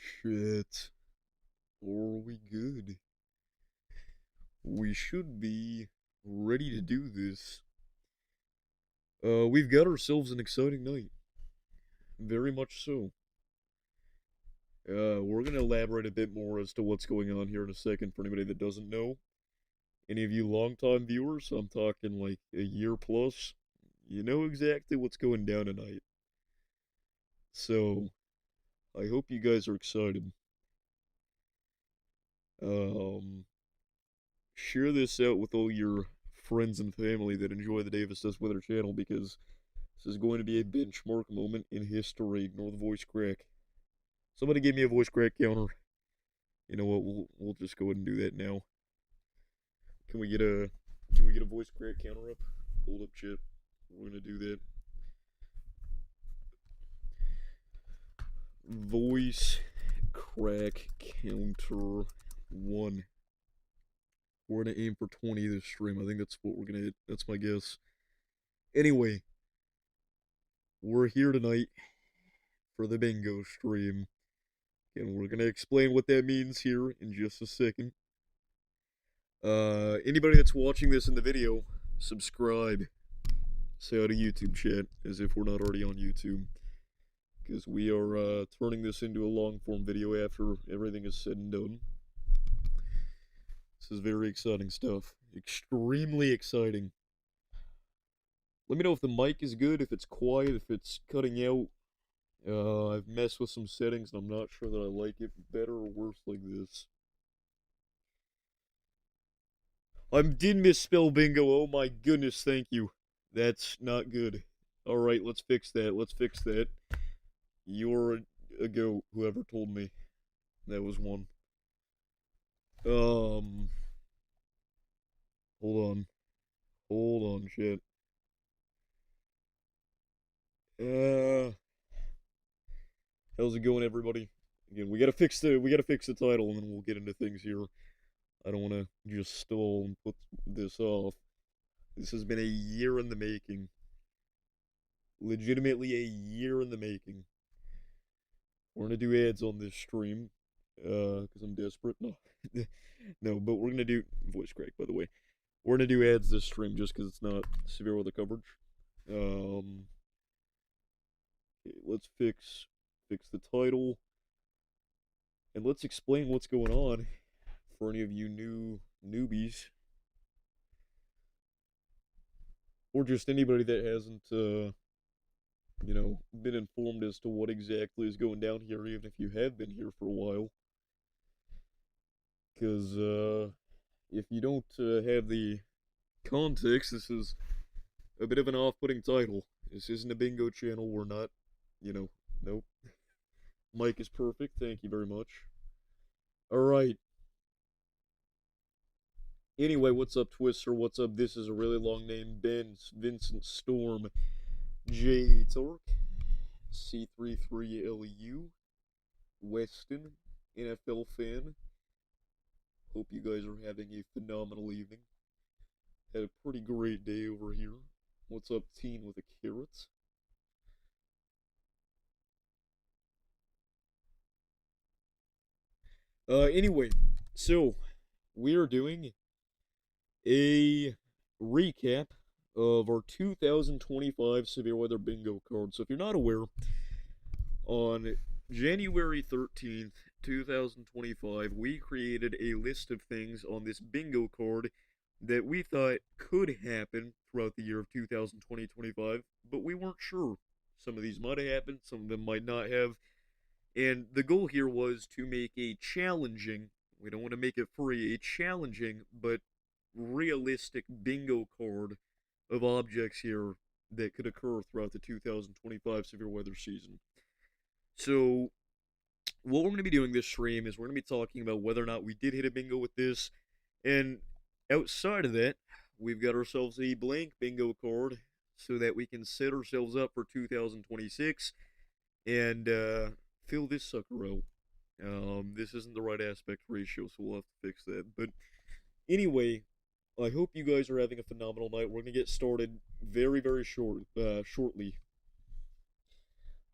Shit. Are we good? We should be ready to do this. We've got ourselves an exciting night. Very much so. We're gonna elaborate a bit more as to what's going on here in a second for anybody that doesn't know. Any of you longtime viewers, I'm talking like a year plus, you know exactly what's going down tonight. So, I hope you guys are excited. Um, Share this out with all your friends and family that enjoy the Davis Does Weather channel because this is going to be a benchmark moment in history. Ignore the voice crack. Somebody give me a voice crack counter. You know what? We'll just go ahead and do that now. Can we get a voice crack counter up? Hold up, chat. We're gonna do that. Voice crack counter 1. We're gonna aim for 20 this stream. I think that's what we're gonna hit. That's my guess. Anyway, we're here tonight for the bingo stream. And we're gonna explain what that means here in just a second. Anybody that's watching this in the video, subscribe. Say out of YouTube chat, as if we're not already on YouTube. Because we are turning this into a long form video after everything is said and done. This is very exciting stuff. Extremely exciting. Let me know if the mic is good, if it's quiet, if it's cutting out. I've messed with some settings and I'm not sure that I like it better or worse like this. I did misspell bingo. Oh my goodness, thank you. That's not good. Alright, let's fix that. Let's fix that. You're a goat, whoever told me. That was one. Hold on. Hold on, shit. How's it going, everybody? Again, we gotta fix the title, and then we'll get into things here. I don't want to just stall and put this off. This has been a year in the making. Legitimately a year in the making. We're gonna do ads on this stream, because I'm desperate. No, no, but we're gonna do voice crack. By the way, we're gonna do ads this stream just because it's not severe weather coverage. Okay, let's fix the title, and let's explain what's going on for any of you newbies, or just anybody that hasn't, been informed as to what exactly is going down here, even if you have been here for a while. Because, if you don't have the context, this is a bit of an off-putting title. This isn't a bingo channel. We're not, nope. Mike is perfect. Thank you very much. Alright. Anyway, what's up, Twister? What's up? This is a really long name. Ben, Vincent, Storm, J. Torque, C33LU, Weston, NFL fan. Hope you guys are having a phenomenal evening. Had a pretty great day over here. What's up, Teen with a carrot? Anyway, so we are doing a recap of our 2025 severe weather bingo card. So if you're not aware, on January 13th, 2025, we created a list of things on this bingo card that we thought could happen throughout the year of 2020-25, but we weren't sure. Some of these might have happened, some of them might not have. And the goal here was to make a challenging, we don't want to make it free, a challenging but realistic bingo card of objects here that could occur throughout the 2025 severe weather season. So, what we're going to be doing this stream is we're going to be talking about whether or not we did hit a bingo with this, and outside of that, we've got ourselves a blank bingo card so that we can set ourselves up for 2026 and fill this sucker out. This isn't the right aspect ratio, so we'll have to fix that. But anyway, I hope you guys are having a phenomenal night. We're going to get started very, very shortly.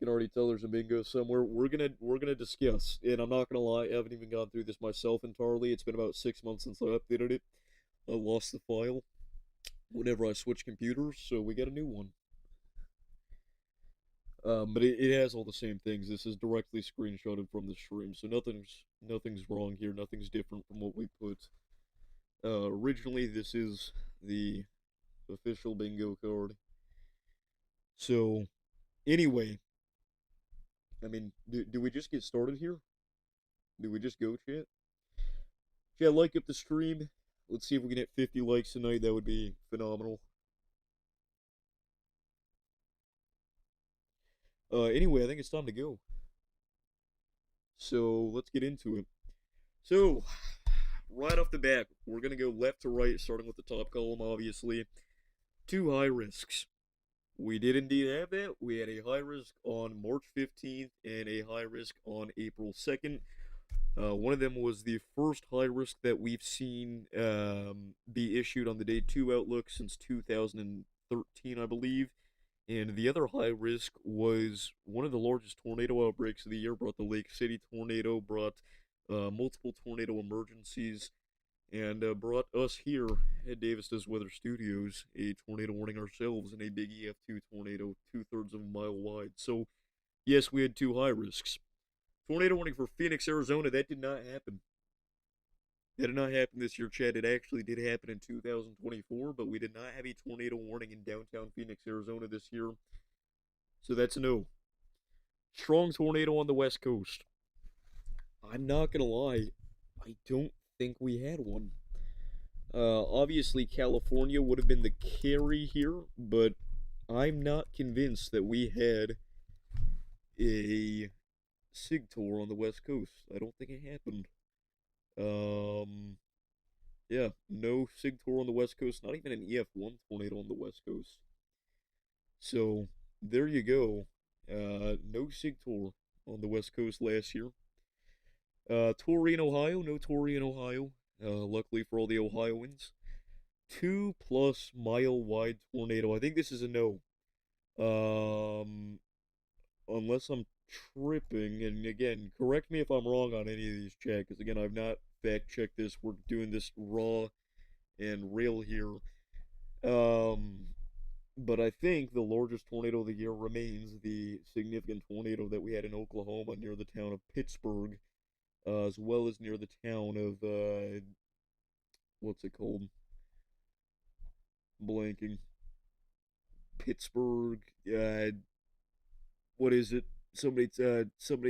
can already tell there's a bingo somewhere. We're gonna discuss, and I'm not gonna lie, I haven't even gone through this myself entirely. It's been about 6 months since I updated it. I lost the file whenever I switched computers, so we got a new one. But it has all the same things. This is directly screenshotted from the stream, so nothing's wrong here. Nothing's different from what we put. Originally, this is the official bingo card. So, anyway, I mean, do we just get started here? Do we just go, chat? Chat, like up the stream. Let's see if we can hit 50 likes tonight. That would be phenomenal. Anyway, I think it's time to go. So, let's get into it. So, right off the bat, we're going to go left to right, starting with the top column, obviously. Two high risks. We did indeed have that. We had a high risk on March 15th and a high risk on April 2nd. One of them was the first high risk that we've seen be issued on the day 2 outlook since 2013, I believe. And the other high risk was one of the largest tornado outbreaks of the year, brought the Lake City tornado, brought multiple tornado emergencies, and brought us here at Davis Does Weather Studios a tornado warning ourselves and a big EF2 tornado 2/3 of a mile wide. So, yes, we had two high risks. Tornado warning for Phoenix, Arizona, that did not happen. That did not happen this year, Chad. It actually did happen in 2024, but we did not have a tornado warning in downtown Phoenix, Arizona this year. So that's a no. Strong tornado on the West Coast. I'm not going to lie, I don't think we had one. Obviously, California would have been the carry here, but I'm not convinced that we had a SIG tour on the West Coast. I don't think it happened. Um, yeah, no SIG tour on the West Coast, not even an EF1 tornado on the West Coast. So, there you go. No SIG tour on the West Coast last year. Tour in Ohio, no tour in Ohio. Luckily for all the Ohioans. 2+ mile wide tornado. I think this is a no. Um, unless I'm tripping, and again, correct me if I'm wrong on any of these, chat, because again, I've not fact checked this. We're doing this raw and real here. But I think the largest tornado of the year remains the significant tornado that we had in Oklahoma near the town of Pittsburgh, as well as near the town of what's it called? Blanking. Pittsburgh. What is it? Somebody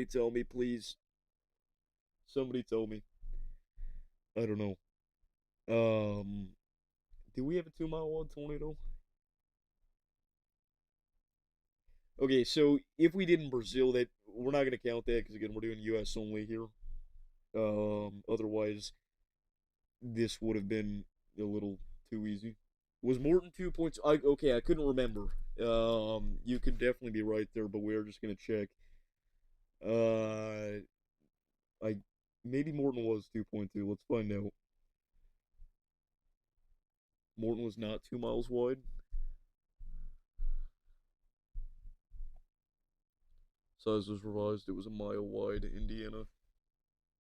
tell me, please. Somebody tell me. I don't know. Do we have a 2 mile wide tornado? Okay, so if we did in Brazil, that we're not gonna count that because again we're doing U.S. only here. Otherwise, this would have been a little too easy. Was Morton 2 points? Okay, I couldn't remember. You could definitely be right there, but we're just gonna check. Uh, I maybe Morton was 2.2. Let's find out. Morton was not 2 miles wide. Size was revised. It was a mile wide. Indiana.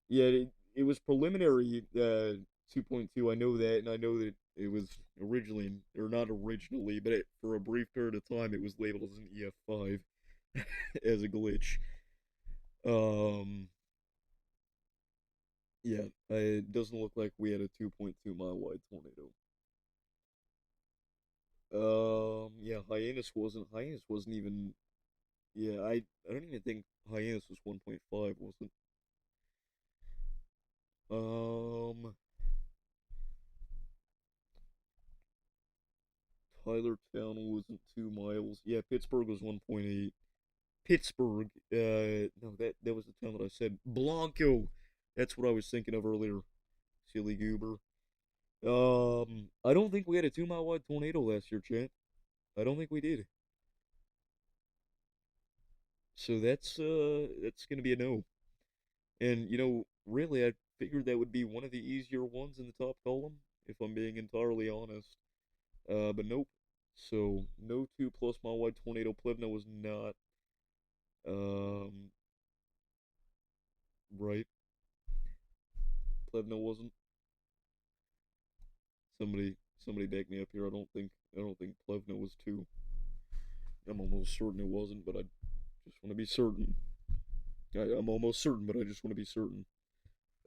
Yeah, it was preliminary 2.2. I know that, and I know that it was originally, or not originally, but for a brief period of time, it was labeled as an EF5 as a glitch. Um, yeah, it doesn't look like we had a 2.2 mile wide tornado. Yeah, Hyannis wasn't even. Yeah, I don't even think Hyannis was 1.5, was it? Um, Tylertown wasn't 2 miles. Yeah, Pittsburgh was 1.8. Pittsburgh. No, that was the town that I said. Blanco. That's what I was thinking of earlier. Silly goober. I don't think we had a 2 mile wide tornado last year, chat. I don't think we did. So that's gonna be a no. And really, I figured that would be one of the easier ones in the top column, if I'm being entirely honest. But nope. So no 2+ mile wide tornado. Plevna was not. Um, right. Plevno wasn't. Somebody back me up here. I don't think Plevno was too. I'm almost certain it wasn't, but I just want to be certain. I'm almost certain, but I just want to be certain.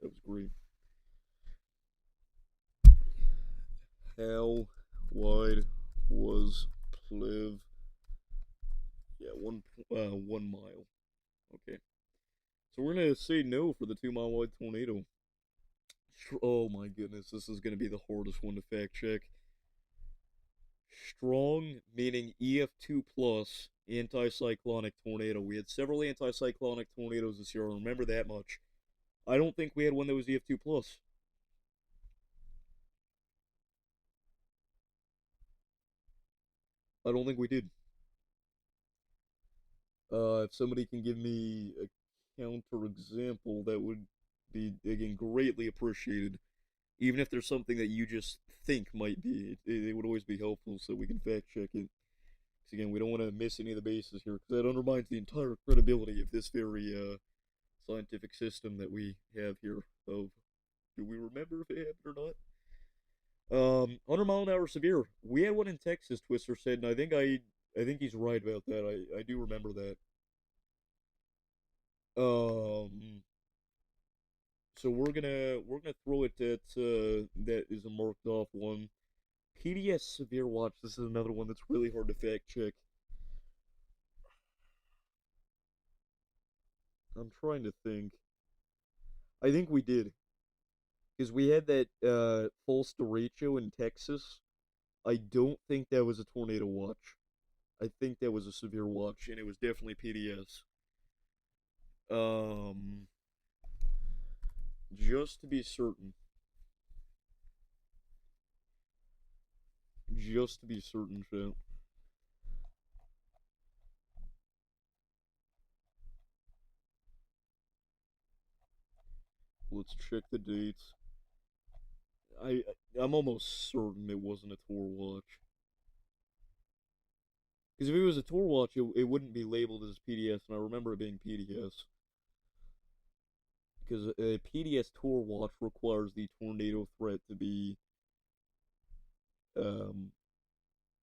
That was great. How wide was Plev? Yeah, 1 mile. Okay. So we're gonna say no for the 2 mile wide tornado. Oh my goodness, this is gonna be the hardest one to fact check. Strong meaning EF2 plus anticyclonic tornado. We had several anticyclonic tornadoes this year. I remember that much. I don't think we had one that was EF2 plus. I don't think we did. If somebody can give me a counter example, that would be again greatly appreciated. Even if there's something that you just think might be, it would always be helpful so we can fact check it. Because again, we don't want to miss any of the bases here, because that undermines the entire credibility of this very scientific system that we have here. Of do we remember if it happened or not? 100-mile-an-hour severe. We had one in Texas. Twister said, and I think he's right about that. I do remember that. Um, so we're gonna throw it at that is a marked off one. PDS severe watch. This is another one that's really hard to fact check. I'm trying to think. I think we did because we had that false derecho in Texas. I don't think that was a tornado watch. I think that was a severe watch, and it was definitely PDS. Um, just to be certain, just to be certain, chat. Let's check the dates. I I'm almost certain it wasn't a tour watch. Because if it was a tour watch, it wouldn't be labeled as PDS, and I remember it being PDS. Because a PDS tour watch requires the tornado threat to be um,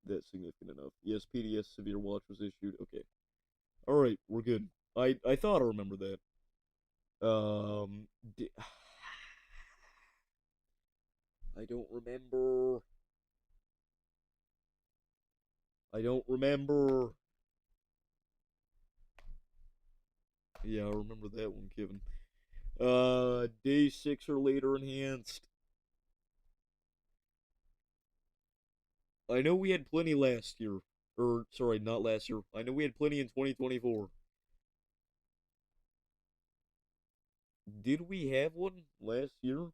that significant enough. Yes, PDS severe watch was issued. Okay. All right, we're good. I thought I remember that. Um, di- I don't remember. I don't remember. Yeah, I remember that one, Kevin. Day 6 or later enhanced. I know we had plenty last year. Or, sorry, not last year. I know we had plenty in 2024. Did we have one last year?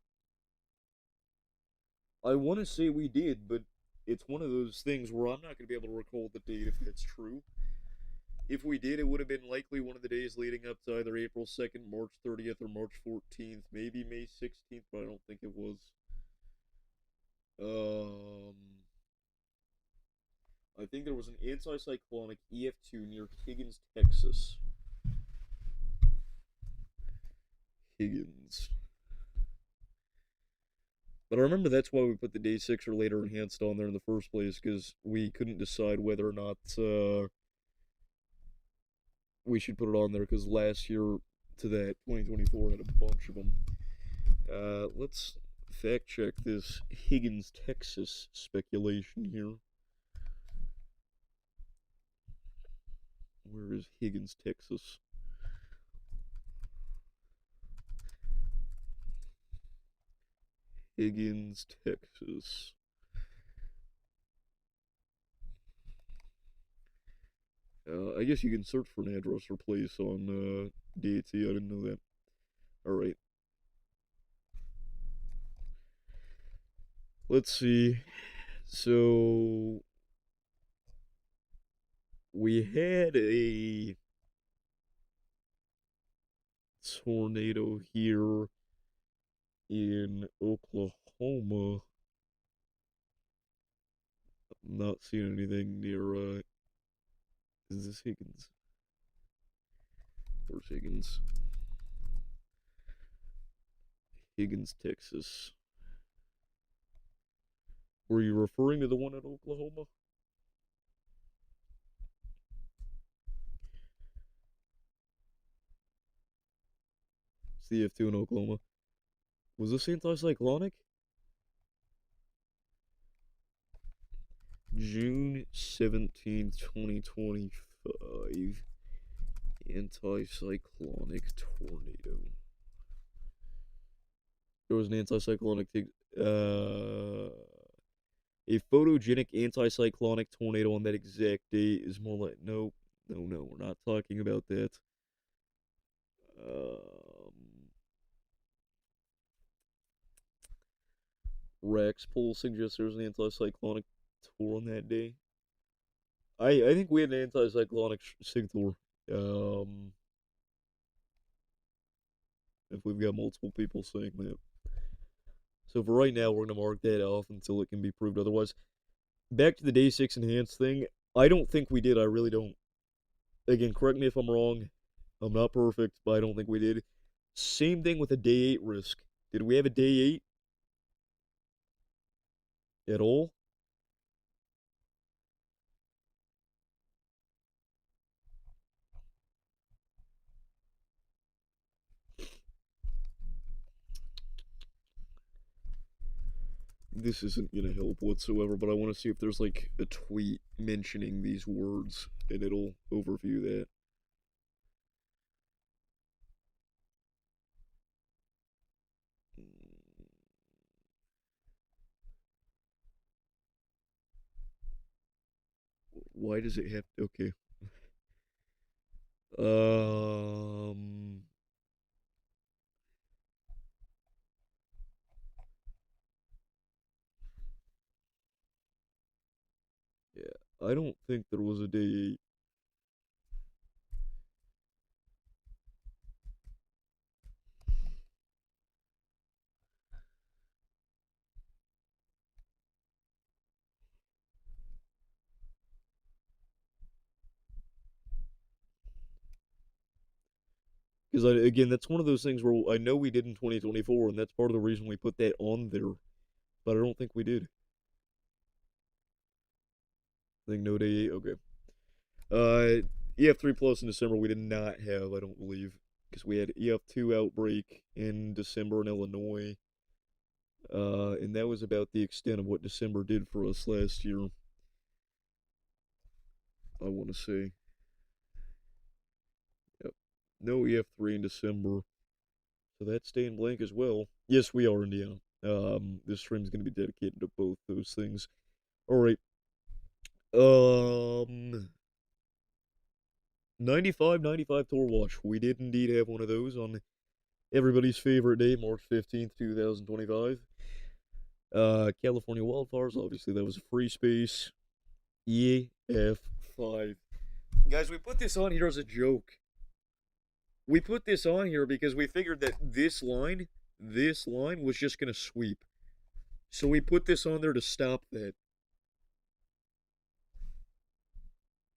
I want to say we did, but it's one of those things where I'm not going to be able to recall the date if that's true. If we did, it would have been likely one of the days leading up to either April 2nd, March 30th, or March 14th, maybe May 16th, but I don't think it was. Um, I think there was an anticyclonic EF2 near Higgins, Texas. Higgins. But I remember that's why we put the day 6 or later enhanced on there in the first place, because we couldn't decide whether or not we should put it on there, because last year to that, 2024 had a bunch of them. Let's fact check this Higgins, Texas speculation here. Where is Higgins, Texas? Higgins, Texas. I guess you can search for an address or place on DAT. I didn't know that. All right. Let's see. So we had a tornado here in Oklahoma. I'm not seeing anything near. Is this Higgins? Where's Higgins? Higgins, Texas. Were you referring to the one at Oklahoma? CF2 in Oklahoma. Was this anticyclonic? June 17th, 2025. Anticyclonic tornado. There was an anticyclonic a photogenic anticyclonic tornado on that exact date is more like no, we're not talking about that. Rex poll suggests there was an anticyclonic tour on that day. I think we had an anticyclonic sig tour. If we've got multiple people saying that. So for right now, we're going to mark that off until it can be proved otherwise. Back to the day 6 enhanced thing. I don't think we did. I really don't. Again, correct me if I'm wrong. I'm not perfect, but I don't think we did. Same thing with the day 8 risk. Did we have a day 8 at all? This isn't going to help whatsoever, but I want to see if there's like a tweet mentioning these words, and it'll overview that. Why does it have to? Okay. Yeah, I don't think there was a day 8. Because again, that's one of those things where I know we did in 2024, and that's part of the reason we put that on there. But I don't think we did. I think no day 8. Okay. EF3 plus in December we did not have, I don't believe, because we had EF2 outbreak in December in Illinois. And that was about the extent of what December did for us last year. I want to say. Yep. No EF3 in December. So that's staying blank as well. Yes, we are, Indiana. This stream's going to be dedicated to both those things. All right. 95 Tour Watch. We did indeed have one of those on everybody's favorite day, March 15th, 2025. California wildfires, obviously that was a free space. EF5. Guys, we put this on here as a joke. We put this on here because we figured that this line was just going to sweep. So we put this on there to stop that.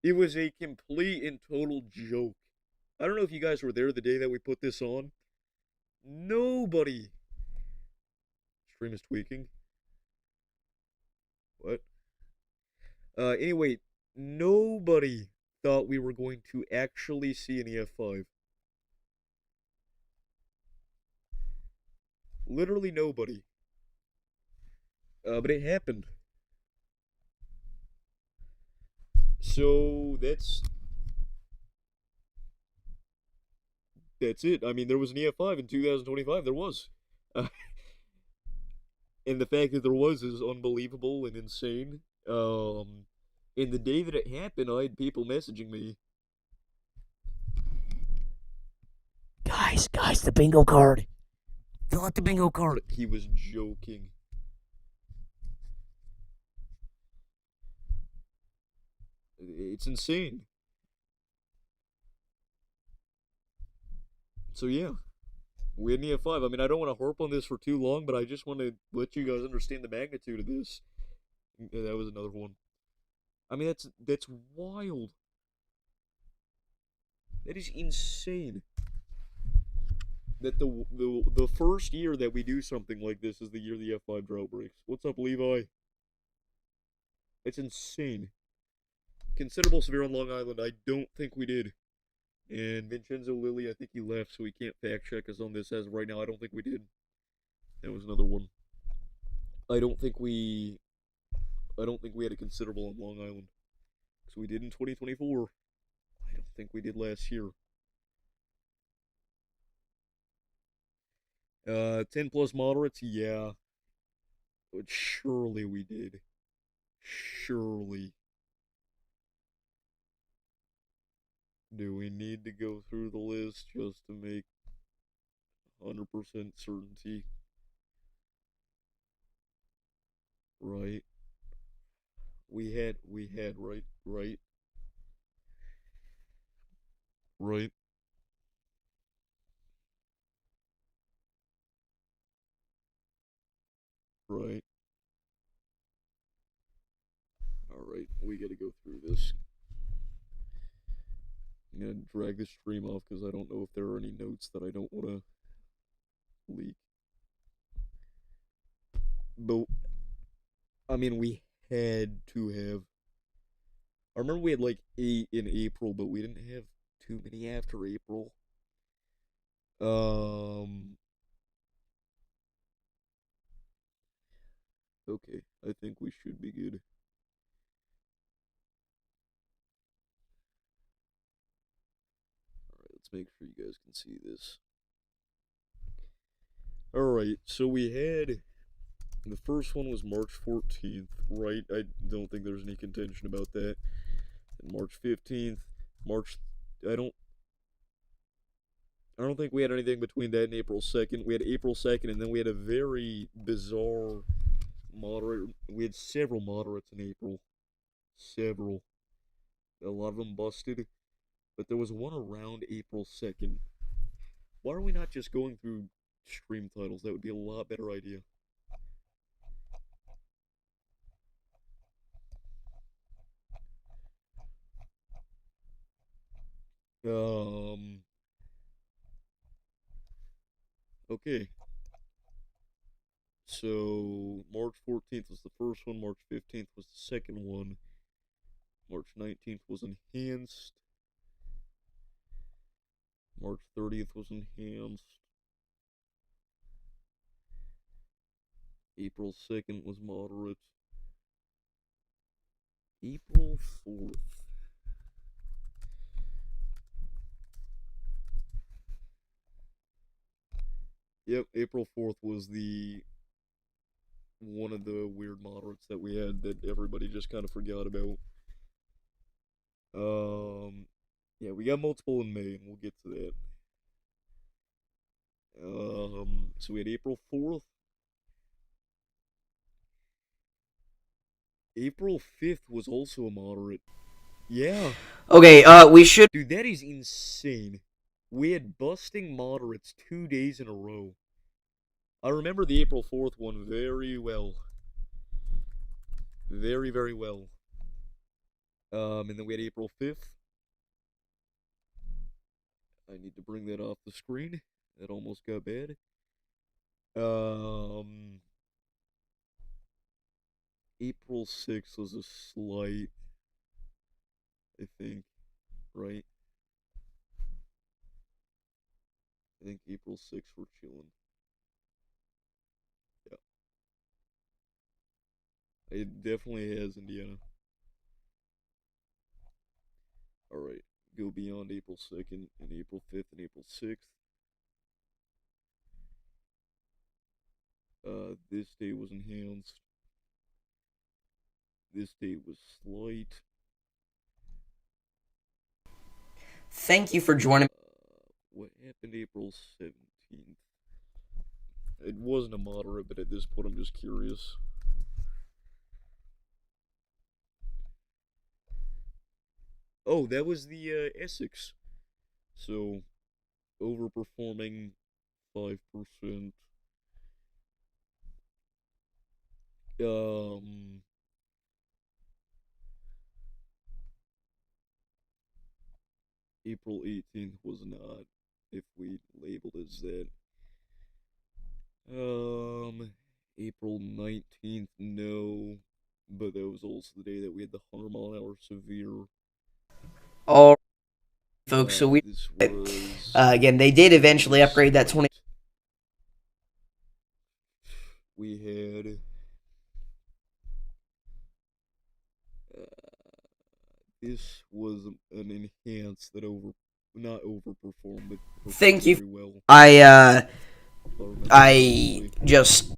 It was a complete and total joke. I don't know if you guys were there the day that we put this on. Nobody. Stream is tweaking. What? Anyway, nobody thought we were going to actually see an EF5. Literally nobody. But it happened. So that's it. I mean, there was an EF5 in 2025. There was. And the fact that there was is unbelievable and insane. And the day that it happened, I had people messaging me. Guys, the bingo card. Fill out the bingo card. He was joking. It's insane. So yeah, we had an EF5. I mean, I don't want to harp on this for too long, but I just want to let you guys understand the magnitude of this. Yeah, that was another one. I mean, that's wild. That is insane. That the first year that we do something like this is the year the F5 drought breaks. What's up, Levi? It's insane. Considerable severe on Long Island. I don't think we did. And Vincenzo Lilly, I think he left, so he can't fact check us on this as of right now. I don't think we did. That was another one. I don't think we. I don't think we had a considerable on Long Island. So we did in 2024. I don't think we did last year. 10 plus moderates, yeah. But surely we did. Surely. Do we need to go through the list just to make 100% certainty? Right. We had, right. Right. Alright, we gotta go through this. I'm gonna drag the stream off because I don't know if there are any notes that I don't want to leak. But, I mean, we had to have. I remember we had like 8 in April, but we didn't have too many after April. Um, okay, I think we should be good. Alright, let's make sure you guys can see this. Alright, so we had. The first one was March 14th, right? I don't think there's any contention about that. And March 15th, March. I don't. I don't think we had anything between that and April 2nd. We had April 2nd, and then we had a very bizarre moderate. We had several moderates in April. Several. A lot of them busted. But there was one around April 2nd. Why are we not just going through stream titles? That would be a lot better idea. Um. Okay. So, March 14th was the first one, March 15th was the second one, March 19th was enhanced, March 30th was enhanced, April 2nd was moderate, April 4th. Yep, April 4th was the one of the weird moderates that we had that everybody just kind of forgot about. Yeah, we got multiple in May, and we'll get to that. So we had April 4th. April 5th was also a moderate. Yeah. Okay, we should. Dude, that is insane. We had busting moderates 2 days in a row. I remember the April 4th one very well. Very, very well. And then we had April 5th. I need to bring that off the screen. That almost got bad. Um, April 6th was a slight, I think, right? I think April 6th we're chilling. Yeah. It definitely has Indiana. Alright. Go beyond April 2nd and April 5th and April 6th. This day was enhanced. This day was slight. Thank you for joining. What happened April 17th? It wasn't a moderate, but at this point I'm just curious. Oh, that was the Essex. So, overperforming 5%. Um, April 18th was not, if we labeled as that. April 19th, no. But that was also the day that we had the 100-mile-an-hour severe. All folks, so we This was again, they did eventually upgrade that 20. We had this was an enhanced that not overperformed, but Thank you. very well. I just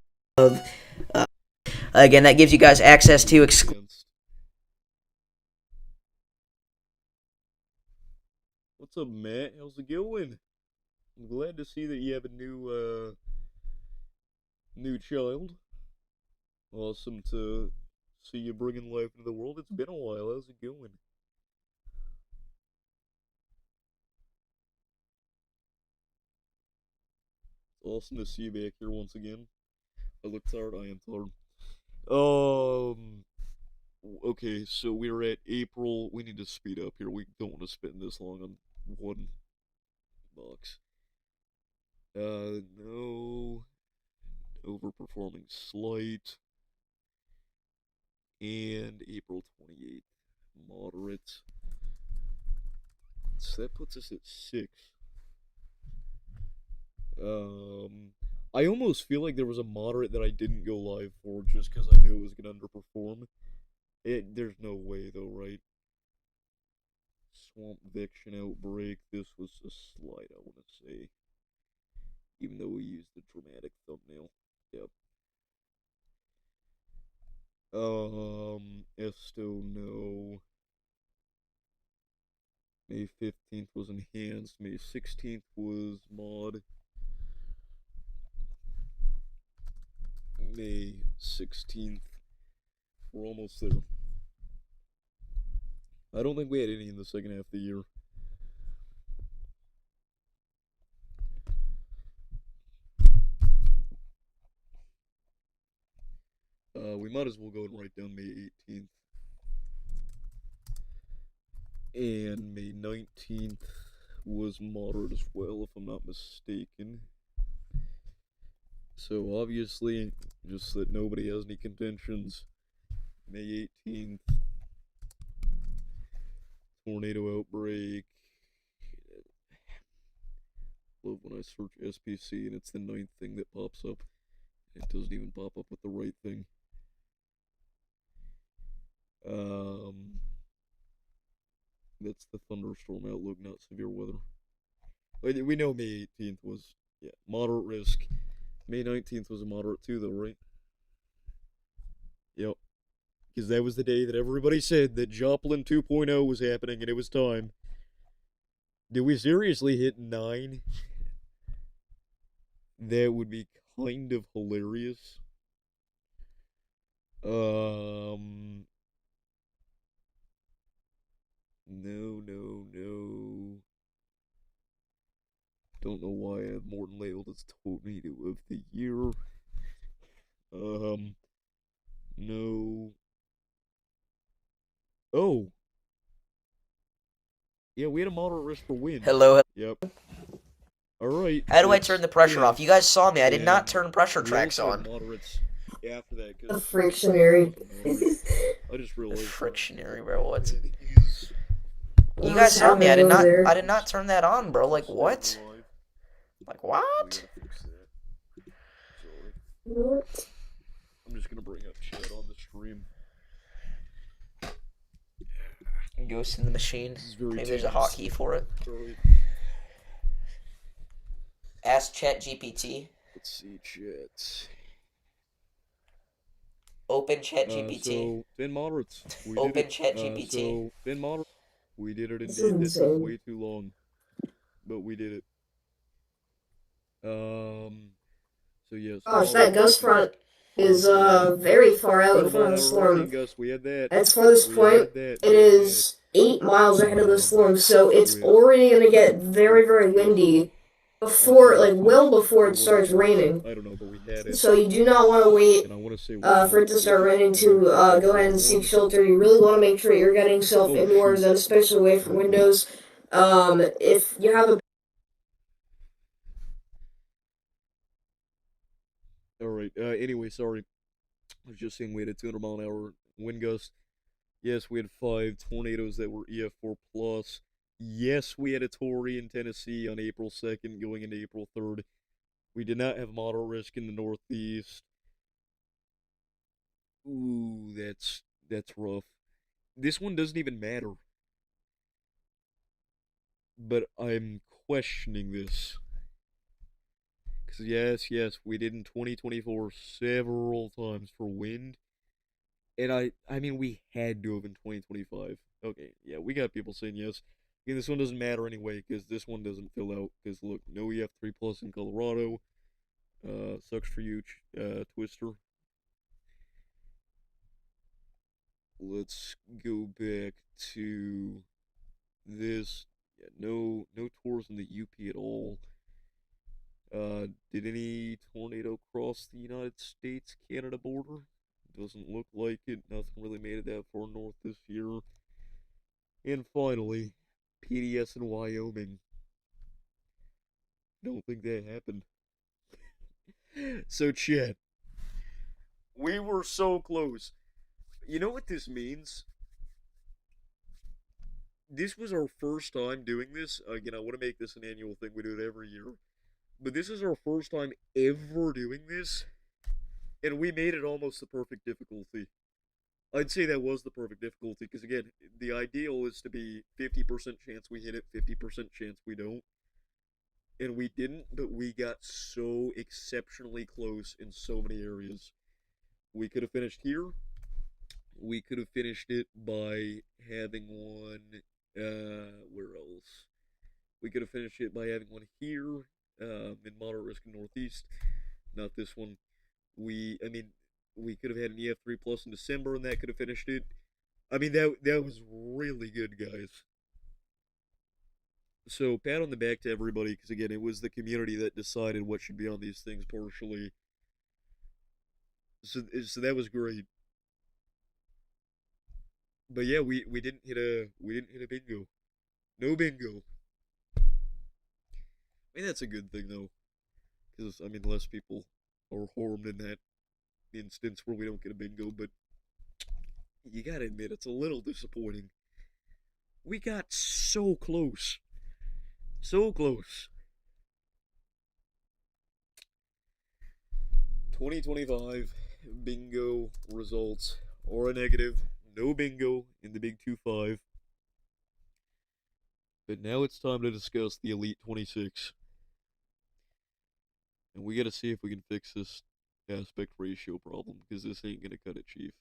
again, that gives you guys access to What's up, Matt? How's it going? I'm glad to see that you have a new child. Awesome to see you bringing life into the world. It's been a while. How's it going? It's awesome to see you back here once again. I look tired. I am tired. Okay, so we're at April. We need to speed up here. We don't want to spend this long on one box. No. Overperforming slight. And April 28th, moderate. So that puts us at 6. I almost feel like there was a moderate that I didn't go live for just because I knew it was going to underperform. There's no way though, right? Swamp Viction Outbreak. This was a slight, I want to say. Even though we used the dramatic thumbnail. Yep. Esto, no. May 15th was enhanced. May 16th was mod. May 16th. We're almost there. I don't think we had any in the second half of the year. We might as well go and write down May 18th. And May 19th was moderate as well, if I'm not mistaken. So obviously, just that nobody has any contentions, May 18th, tornado outbreak. Love when I search SPC and it's the 9th thing that pops up. It doesn't even pop up with the right thing. That's the thunderstorm outlook, not severe weather. We know May 18th was, moderate risk. May 19th was a moderate too, though, right? Yep. Because that was the day that everybody said that Joplin 2.0 was happening and it was time. Did we seriously hit 9? That would be kind of hilarious. No. Don't know why I have Morton labeled as tornado of the year. No. Oh. Yeah, we had a moderate risk for wind. Hello. Yep. Alright. How do I turn the pressure off? You guys saw me. I did not turn pressure tracks on. Moderates after that, The frictionary. I just realized. Frictionary, bro. What? You guys saw me. I did not turn that on, bro. Like what? Like what? What? I'm just gonna bring up chat on the stream. Ghost in the machine. Maybe there's a hotkey for it. Ask Chat GPT. Let's see, chat. Open Chat GPT. So, Finn moderates. Open Chat GPT. Finn moderates. We did it in This day. is This took insane. way too long. But we did it. So yes. Gosh, that gust front is very far out in front of the storm. Gus, we had that. At its farthest point, it is 8 miles ahead of the storm, so it's already gonna get very, very windy before, like, well before it starts raining. I don't know, but we had it. So you do not want to wait And I want to say for it to start raining to go ahead and seek shelter. You really want to make sure you're getting yourself indoors and especially away from windows. If you have a Alright, anyway, sorry. I was just saying we had a 200-mile-an-hour wind gust. Yes, we had 5 tornadoes that were EF4 plus. Yes, we had a Tory in Tennessee on April 2nd going into April 3rd. We did not have moderate risk in the Northeast. Ooh, that's rough. This one doesn't even matter. But I'm questioning this. Because yes, we did in 2024 several times for wind. And I mean, we had to have in 2025. Okay, yeah, we got people saying yes. Again, this one doesn't matter anyway, because this one doesn't fill out. Because look, no EF3 plus in Colorado. Sucks for you, Twister. Let's go back to this. Yeah, no tours in the UP at all. Did any tornado cross the United States-Canada border? Doesn't look like it. Nothing really made it that far north this year. And finally, PDS in Wyoming. Don't think that happened. So, Chad, we were so close. You know what this means? This was our first time doing this. Again, I want to make this an annual thing. We do it every year. But this is our first time ever doing this. And we made it almost the perfect difficulty. I'd say that was the perfect difficulty because, again, the ideal is to be 50% chance we hit it, 50% chance we don't. And we didn't, but we got so exceptionally close in so many areas. We could have finished here. We could have finished it by having one. Where else? We could have finished it by having one here, in moderate risk in Northeast. Not this one. We could have had an EF3 plus in December, and that could have finished it. I mean, that was really good, guys. So, pat on the back to everybody, because again, it was the community that decided what should be on these things partially. So that was great. But yeah, we didn't hit a bingo. No bingo. I mean, that's a good thing though, because I mean, less people are harmed in that instance where we don't get a bingo. But you gotta admit, it's a little disappointing. We got so close. So close. 2025 bingo results are a negative. No bingo in the Big 2-5. But now it's time to discuss the Elite 26. And we gotta see if we can fix this aspect ratio problem, because this ain't gonna cut it, Chief.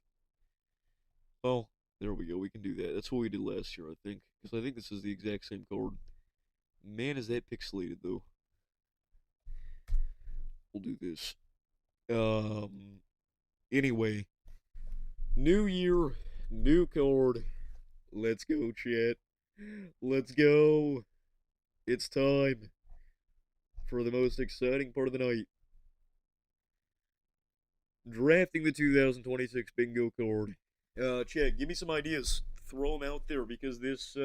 Oh, there we go. We can do that. That's what we did last year, I think. Because I think this is the exact same card. Man, is that pixelated, though. We'll do this. Anyway. New year, new card. Let's go, chat. Let's go. It's time for the most exciting part of the night. Drafting the 2026 bingo card. Chat, give me some ideas. Throw them out there, because this,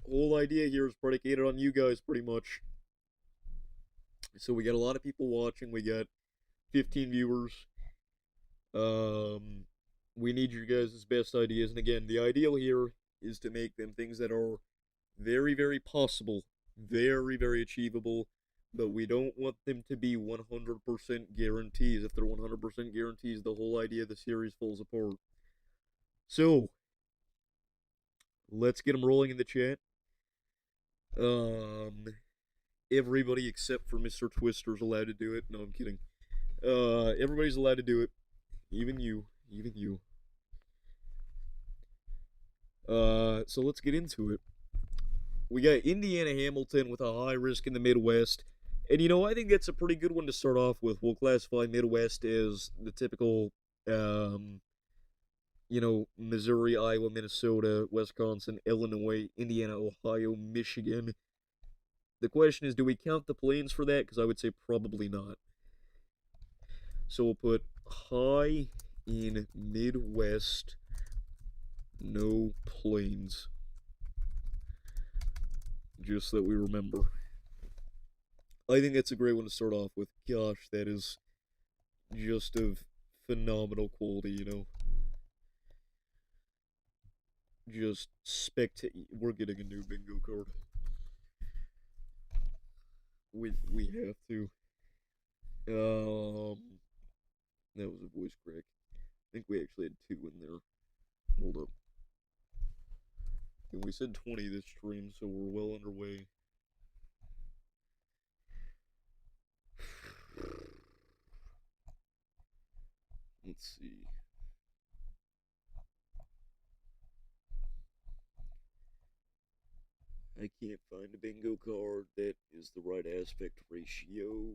whole idea here is predicated on you guys, pretty much. So we got a lot of people watching. We got 15 viewers. We need your guys' best ideas. And again, the ideal here is to make them things that are very, very possible, very, very achievable, but we don't want them to be 100% guarantees. If they're 100% guarantees, the whole idea of the series falls apart. So, let's get them rolling in the chat. Everybody except for Mr. Twister's allowed to do it. No, I'm kidding. Everybody's allowed to do it. Even you. So let's get into it. We got Indiana Hamilton with a high risk in the Midwest. And you know, I think that's a pretty good one to start off with. We'll classify Midwest as the typical, Missouri, Iowa, Minnesota, Wisconsin, Illinois, Indiana, Ohio, Michigan. The question is, do we count the plains for that? Because I would say probably not. So we'll put high in Midwest, no plains. just so that we remember. I think that's a great one to start off with. Gosh, that is just of phenomenal quality, you know. Just We're getting a new bingo card. We have to. Um, that was a voice crack. I think we actually had two in there. Hold up. And we said 20 this stream, so we're well underway. Let's see. I can't find a bingo card that is the right aspect ratio.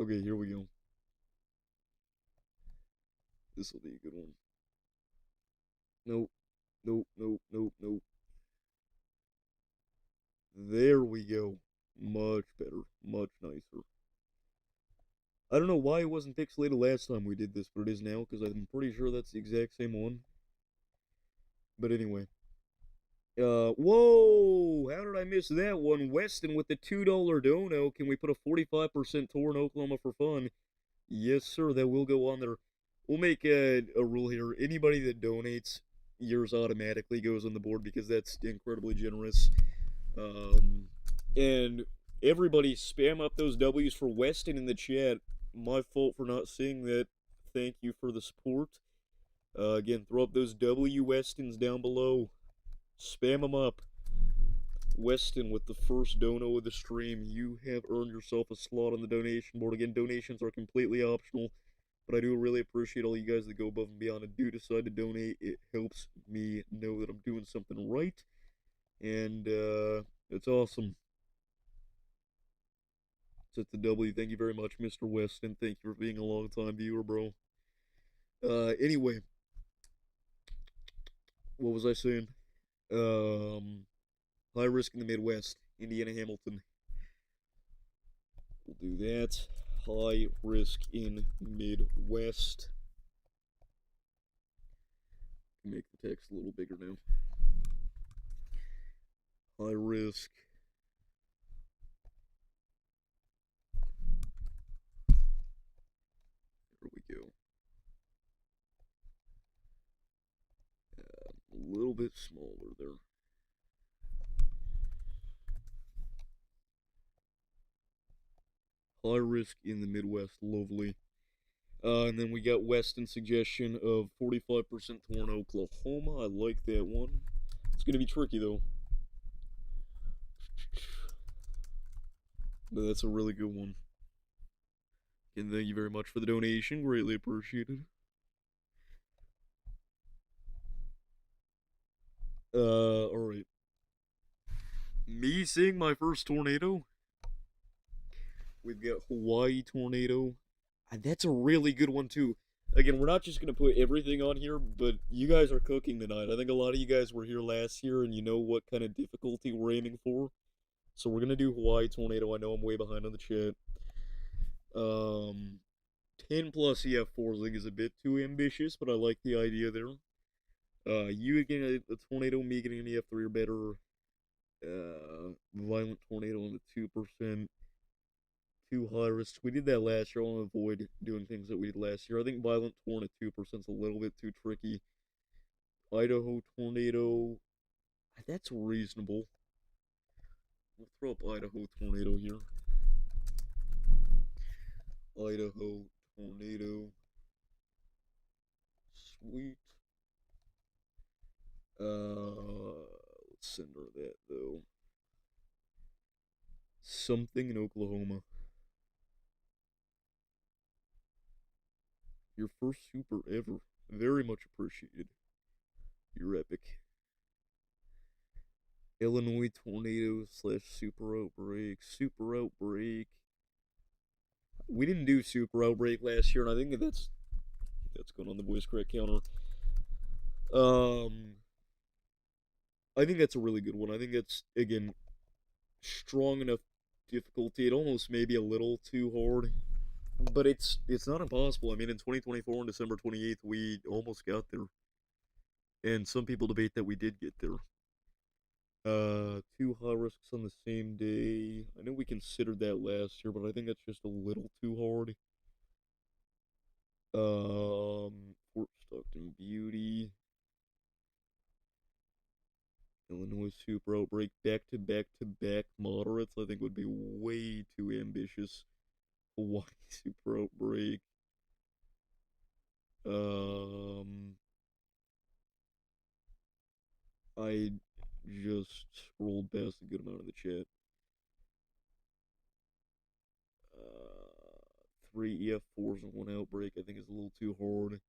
Okay, here we go. This will be a good one. Nope. Nope, nope, nope, nope. There we go. Much better. Much nicer. I don't know why it wasn't pixelated last time we did this, but it is now, because I'm pretty sure that's the exact same one. But anyway. Whoa! How did I miss that one? Weston with the $2 dono. Can we put a 45% tour in Oklahoma for fun? Yes, sir. That will go on there. We'll make a rule here. Anybody that donates, yours automatically goes on the board because that's incredibly generous. And everybody spam up those W's for Weston in the chat. My fault for not seeing that. Thank you for the support. Again, throw up those W Westons down below. Spam them up. Weston with the first dono of the stream. You have earned yourself a slot on the donation board. Again, donations are completely optional, but I do really appreciate all you guys that go above and beyond and do decide to donate. It helps me know that I'm doing something right, and it's awesome. Set the W. Thank you very much, Mr. Weston. Thank you for being a long-time viewer, bro. Anyway, what was I saying? High risk in the Midwest. Indiana Hamilton. We'll do that. High risk in Midwest. Make the text a little bigger now. High risk. There we go. A little bit smaller there. High risk in the Midwest, lovely. And then we got Weston's suggestion of 45% torn Oklahoma. I like that one. It's going to be tricky, though. But that's a really good one. And thank you very much for the donation. Greatly appreciated. Alright. Me seeing my first tornado? We've got Hawaii tornado. That's a really good one, too. Again, we're not just going to put everything on here, but you guys are cooking tonight. I think a lot of you guys were here last year, and you know what kind of difficulty we're aiming for. So we're going to do Hawaii tornado. I know I'm way behind on the chat. 10 plus EF4 I think is a bit too ambitious, but I like the idea there. You getting a tornado, me getting an EF3 or better. Violent tornado on the 2%. Too high risk. We did that last year. I want to avoid doing things that we did last year. I think violent torn at 2% is a little bit too tricky. Idaho tornado. That's reasonable. We'll throw up Idaho tornado here. Idaho tornado. Sweet. Let's send her that though. Something in Oklahoma. Your first super ever. Very much appreciated. You're epic. Illinois tornado / super outbreak. Super outbreak. We didn't do super outbreak last year, and I think that's going on the voice crack counter. I think that's a really good one. I think that's, again, strong enough difficulty. It almost may be a little too hard. But it's not impossible. I mean, in 2024, on December 28th, we almost got there, and some people debate that we did get there. Two high risks on the same day. I know we considered that last year, but I think that's just a little too hard. Fort Stockton Beauty, Illinois Super Outbreak, back to back moderates. I think would be way too ambitious. Hawaii Super Outbreak. Um, I just scrolled past a good amount of the chat. Three EF4s and one Outbreak, I think is a little too hard.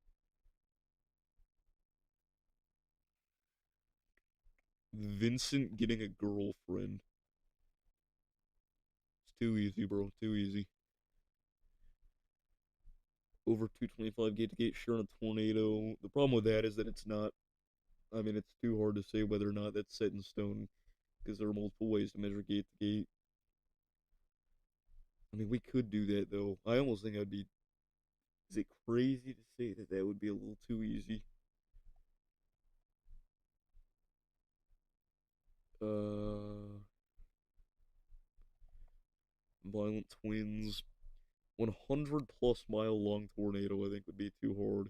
Vincent getting a girlfriend. It's too easy, bro. Too easy. Over 225 gate to gate, sure, on a tornado. The problem with that is that it's not. I mean, it's too hard to say whether or not that's set in stone because there are multiple ways to measure gate to gate. I mean, we could do that though. I almost think I'd be. Is it crazy to say that that would be a little too easy? Violent Twins. 100 plus mile long tornado, I think, would be too hard.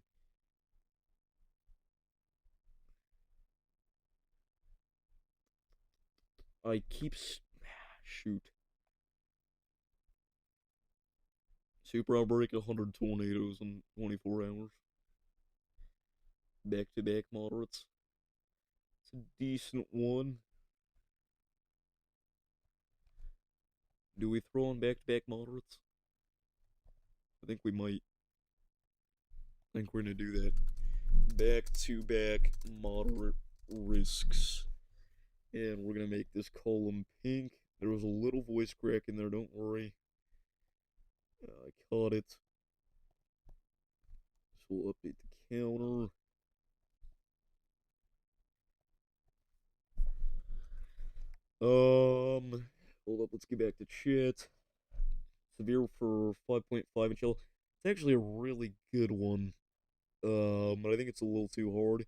I keep. Shoot. Super Outbreak 100 tornadoes in 24 hours. Back to back moderates. It's a decent one. Do we throw on back to back moderates? I think we might. I think we're gonna do that. Back to back moderate risks. And we're gonna make this column pink. There was a little voice crack in there, don't worry. I caught it. So we'll update the counter. Hold up, let's get back to chat. Severe for 5.5 inch L. It's actually a really good one. But I think it's a little too hard.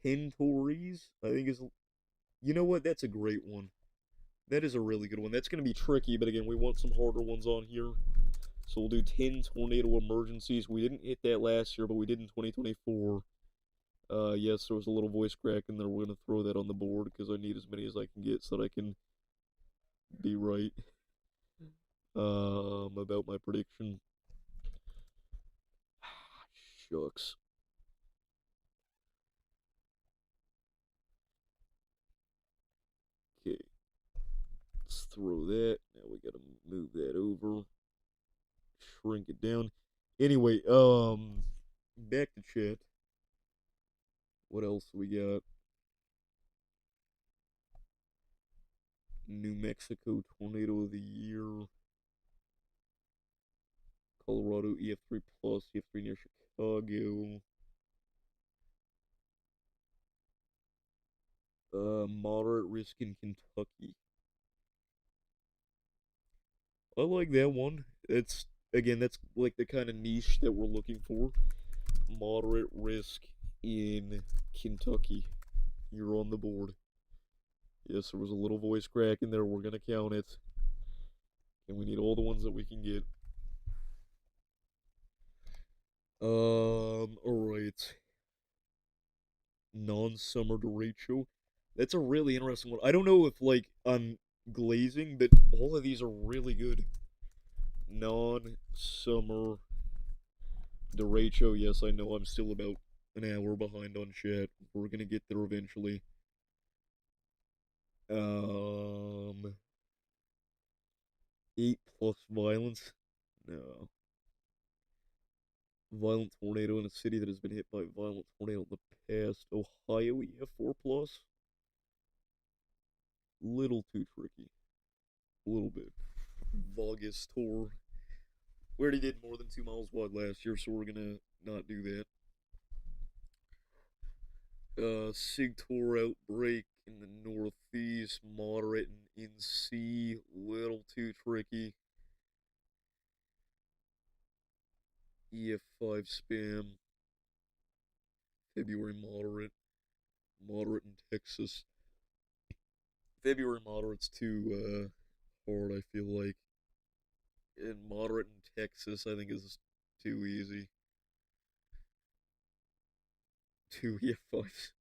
10 Tories, I think is. You know what? That's a great one. That is a really good one. That's going to be tricky, but again, we want some harder ones on here. So we'll do 10 tornado emergencies. We didn't hit that last year, but we did in 2024. Yes, there was a little voice crack in there. We're going to throw that on the board because I need as many as I can get so that I can be right about my prediction. Shucks. Okay. Let's throw that. Now we gotta move that over. Shrink it down. Anyway, back to chat. What else we got? New Mexico Tornado of the Year. Colorado EF3 plus, EF3 near Chicago. Moderate risk in Kentucky. I like that one. It's again, that's like the kind of niche that we're looking for. Moderate risk in Kentucky. You're on the board. Yes, there was a little voice crack in there. We're gonna count it, and we need all the ones that we can get. All right. Non-summer derecho. That's a really interesting one. I don't know if like I'm glazing, but all of these are really good. Non-summer derecho. Yes, I know I'm still about an hour behind on chat. We're gonna get there eventually. 8 plus violence. No. Violent tornado in a city that has been hit by a violent tornado in the past. Ohio EF4 plus. Little too tricky. A little bit. Vogus Tor. We already did more than 2 miles wide last year, so we're gonna not do that. Sig Tor Outbreak in the northeast, moderate in C, little too tricky. EF5 spam. February moderate. Moderate in Texas. February moderate's too hard, I feel like. And moderate in Texas, I think, is too easy. Two EF5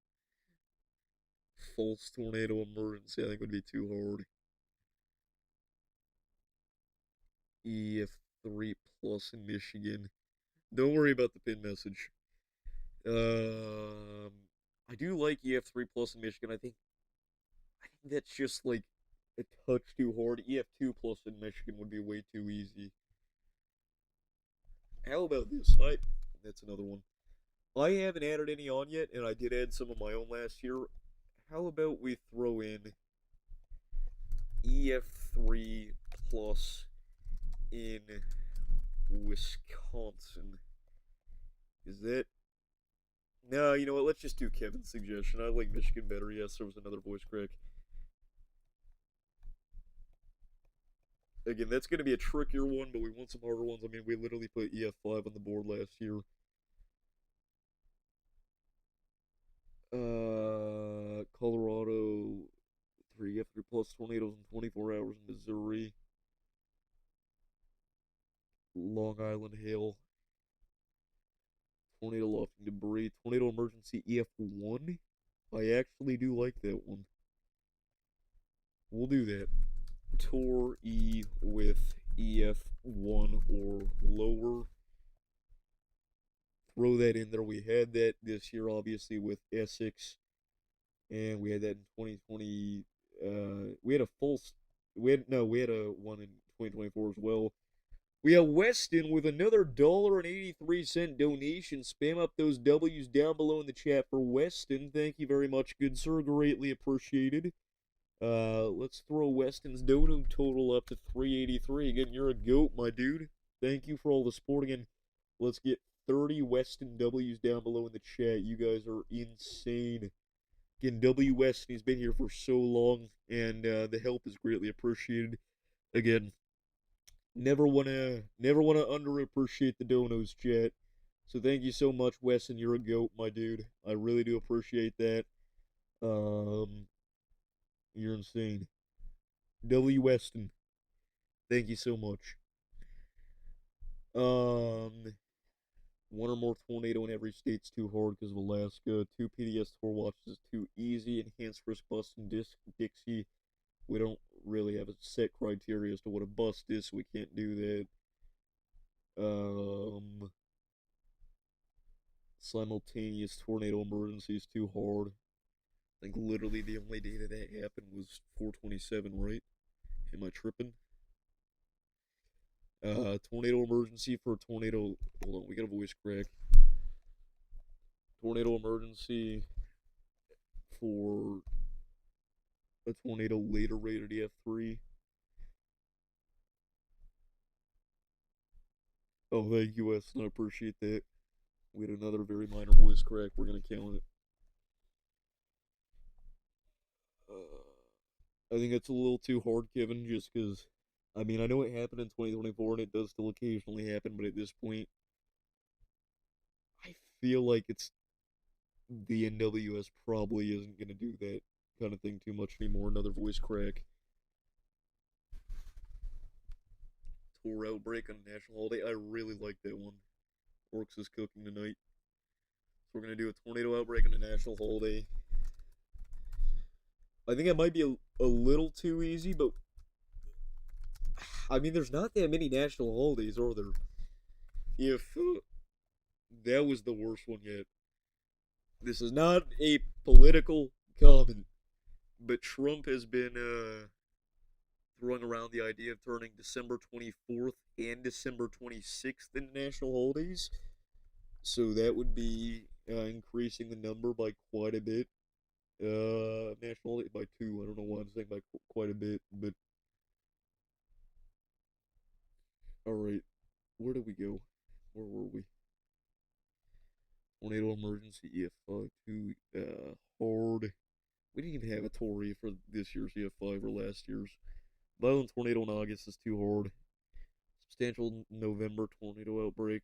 false tornado emergency, I think, would be too hard. EF3 plus in Michigan. Don't worry about the pin message. I do like EF3 plus in Michigan. I think that's just like a touch too hard. EF2 plus in Michigan would be way too easy. How about this? That's another one. I haven't added any on yet, and I did add some of my own last year. How about we throw in EF3 plus in Wisconsin? Is that... No, you know what? Let's just do Kevin's suggestion. I like Michigan better. Yes, there was another voice crack. Again, that's going to be a trickier one, but we want some harder ones. I mean, we literally put EF5 on the board last year. Colorado, 3 EF3 plus tornadoes in 24 hours in Missouri. Long Island hail. Tornado lofting debris. Tornado emergency EF1. I actually do like that one. We'll do that. Tor E with EF1 or lower. Throw that in there. We had that this year, obviously, with Essex, and we had that in 2020. We had a we had a one in 2024 as well. We have Weston with another $1.83 donation. Spam up those W's down below in the chat for Weston. Thank you very much, good sir. Greatly appreciated. Let's throw Weston's dono total up to 383. Again, you're a goat, my dude. Thank you for all the support. Again, let's get 30 Weston W's down below in the chat. You guys are insane. Again, W. Weston, he's been here for so long, and the help is greatly appreciated. Again, never wanna underappreciate the donos, chat. So thank you so much, Weston. You're a goat, my dude. I really do appreciate that. You're insane. W. Weston, thank you so much. One or more tornado in every state's too hard because of Alaska. 2 PDS tour watches is too easy. Enhanced risk bust and Dixie. We don't really have a set criteria as to what a bust is, so we can't do that. Simultaneous tornado emergency is too hard. I think literally the only day that happened was 427, right? Am I tripping? Tornado emergency for a tornado. Hold on, we got a voice crack. Tornado emergency for a tornado later rated EF3. Oh, thank you, Weston. I appreciate that. We had another very minor voice crack. We're gonna count it. I think it's a little too hard, Kevin, just because, I mean, I know it happened in 2024, and it does still occasionally happen, but at this point, I feel like the NWS probably isn't going to do that kind of thing too much anymore. Another voice crack. Tour Outbreak on a national holiday. I really like that one. Orcs is cooking tonight. So we're going to do a tornado outbreak on a national holiday. I think it might be a little too easy, but I mean, there's not that many national holidays, are there? If that was the worst one yet. This is not a political comment, but Trump has been throwing around the idea of turning December 24th and December 26th into national holidays. So that would be increasing the number by quite a bit. National holiday by 2. I don't know why I'm saying by quite a bit, but all right. Where did we go? Where were we? Tornado emergency EF5 2 hard. We didn't even have a Tory for this year's EF5 or last year's. Violent tornado in August is too hard. Substantial November tornado outbreak.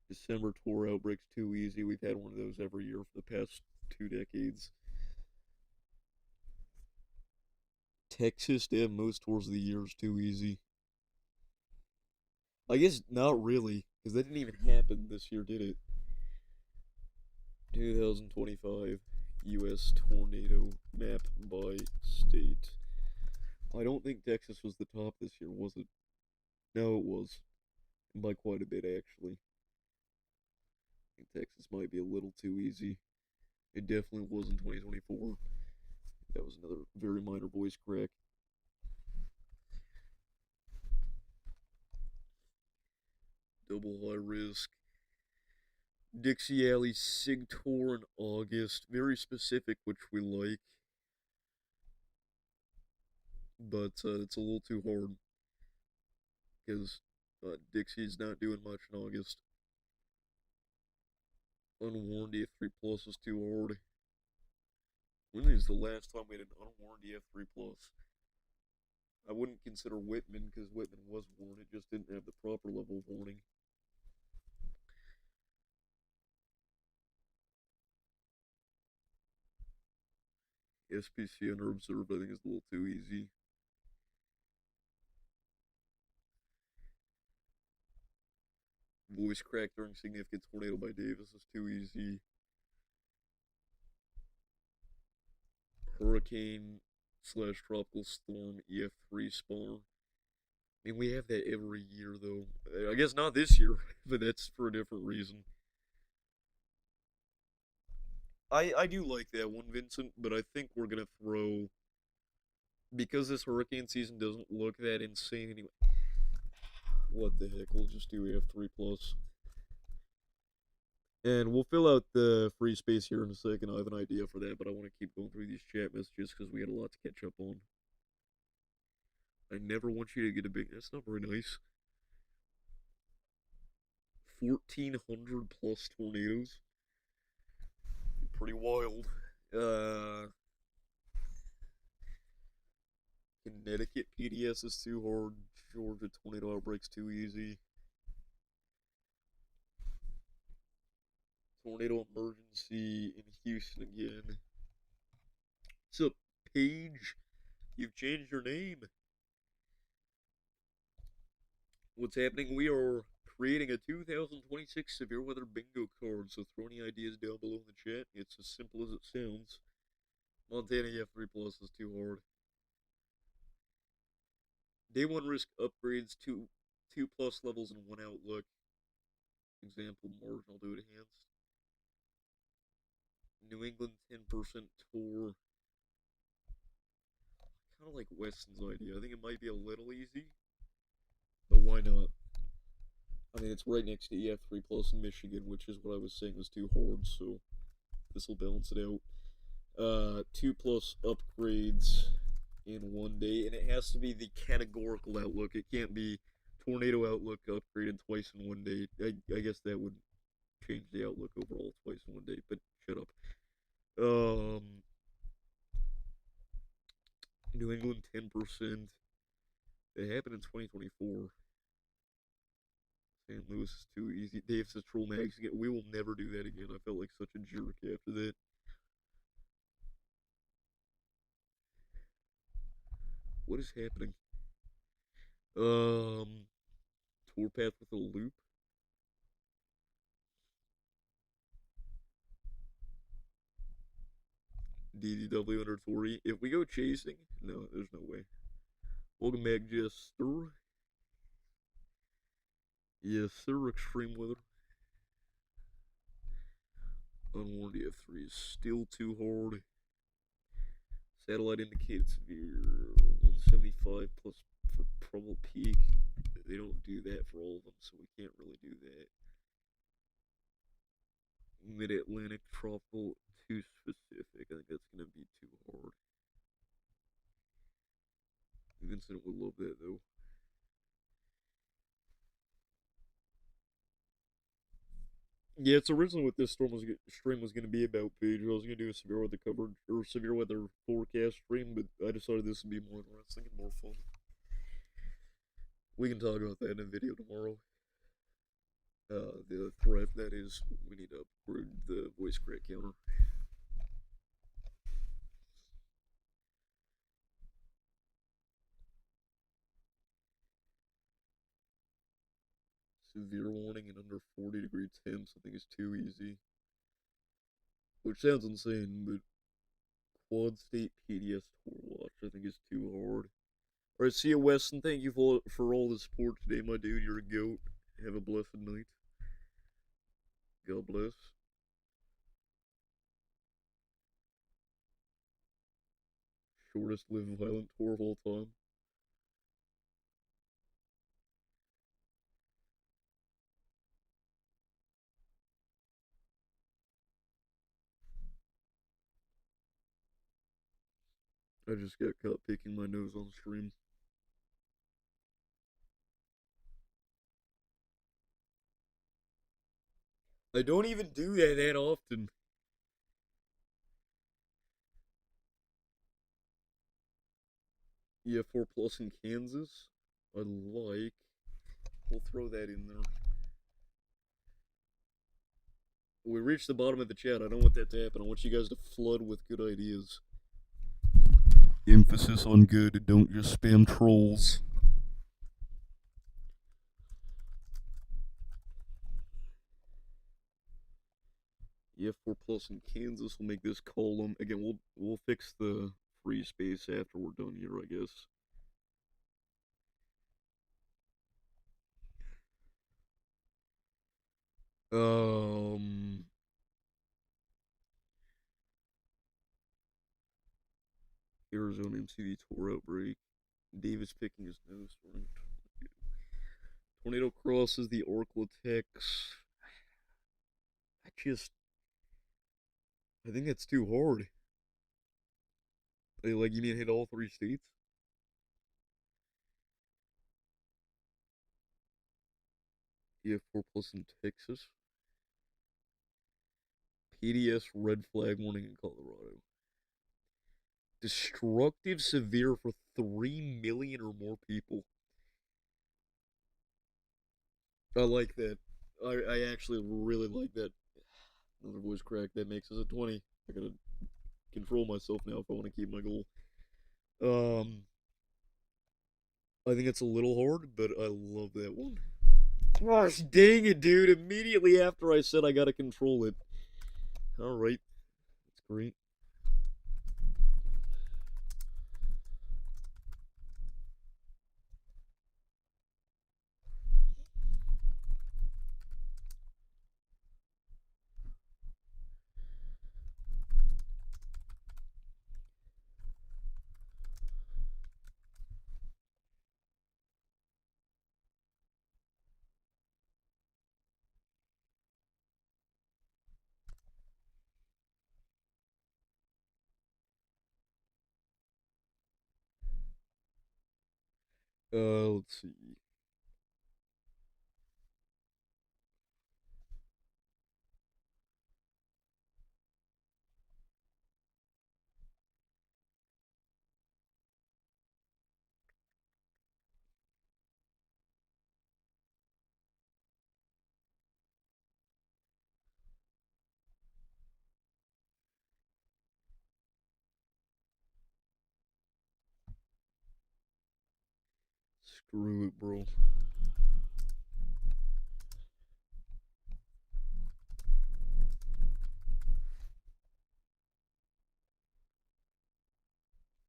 December tour outbreaks too easy. We've had one of those every year for the past 2 decades. Texas to have most tours of the year is too easy. I guess not really, because that didn't even happen this year, did it? 2025 U.S. tornado map by state. I don't think Texas was the top this year, was it? No, it was. By quite a bit, actually. I think Texas might be a little too easy. It definitely was in 2024. That was another very minor voice crack. Double high risk. Dixie Alley Sig Tour in August. Very specific, which we like. But it's a little too hard. Because Dixie's not doing much in August. Unwarned F3 Plus is too hard. When is the last time we had an unwarned F3 Plus? I wouldn't consider Whitman because Whitman was warned. It just didn't have the proper level of warning. SPC under observed, I think, is a little too easy. Voice crack during significant tornado by Davis is too easy. Hurricane / tropical storm EF3 spawn. I mean, we have that every year, though. I guess not this year, but that's for a different reason. I do like that one, Vincent, but I think we're going to throw... Because this hurricane season doesn't look that insane anyway. What the heck, we'll just do F3 Plus. And we'll fill out the free space here in a second. I have an idea for that, but I want to keep going through these chat messages because we got a lot to catch up on. I never want you to get a big... That's not very nice. 1,400 plus tornadoes. Pretty wild. Connecticut PDS is too hard. Georgia tornado outbreaks too easy. Tornado emergency in Houston again. What's up, Paige? You've changed your name. What's happening? We are creating a 2026 severe weather bingo card, so throw any ideas down below in the chat. It's as simple as it sounds. Montana F3 Plus is too hard. Day 1 risk upgrades, 2 plus levels and 1 outlook. Example, marginal to enhanced. New England 10% tour. I kind of like Weston's idea. I think it might be a little easy, but why not? I mean, it's right next to EF3 Plus in Michigan, which is what I was saying was too hard, so this will balance it out. 2 plus upgrades in 1 day, and it has to be the categorical outlook. It can't be tornado outlook upgraded twice in 1 day. I guess that would change the outlook overall twice in 1 day, but shut up. New England 10%. It happened in 2024. St. Louis is too easy. Dave says troll mags again. We will never do that again. I felt like such a jerk after that. What is happening? Tour path with a loop. DDW under 3. If we go chasing, no, there's no way. Welcome back, Jester. Yes, sir, extreme weather. Unwarned F3 is still too hard. Satellite indicated severe. 175 plus for probable peak. They don't do that for all of them, so we can't really do that. Mid-Atlantic tropical, too specific. I think that's going to be too hard. Vincent would love that, though. Yeah, it's originally what this stream was going to be about, Paige. I was going to do a severe weather coverage or severe weather forecast stream, but I decided this would be more interesting and more fun. We can talk about that in a video tomorrow. The threat that is, we need to upgrade the voice crack counter. Severe warning and under 40-degree temps, I think is too easy. Which sounds insane, but Quad State PDS Tour Watch, I think is too hard. Alright, see you, Weston. Thank you for all the support today, my dude. You're a goat. Have a blessed night. God bless. Shortest lived violent tour of all time. I just got caught picking my nose on stream. I don't even do that often. Yeah, 4 plus in Kansas. I like. We'll throw that in there. We reached the bottom of the chat. I don't want that to happen. I want you guys to flood with good ideas. Emphasis on good. Don't just spam trolls. Yeah, 4 plus in Kansas will make this column. Again, we'll fix the free space after we're done here, I guess. Arizona MCV Tour Outbreak. Davis picking his nose. Tornado crosses the Oracle attacks. I think that's too hard. Like, you need to hit all 3 states? Yeah, 4 plus in Texas. PDS red flag warning in Colorado. Destructive severe for 3 million or more people. I like that. I actually really like that. Another voice crack. That makes us a 20. I gotta control myself now if I want to keep my goal. I think it's a little hard, but I love that one. Gosh dang it, dude. Immediately after I said I gotta control it. Alright. That's great. Let's see. Screw it, bro.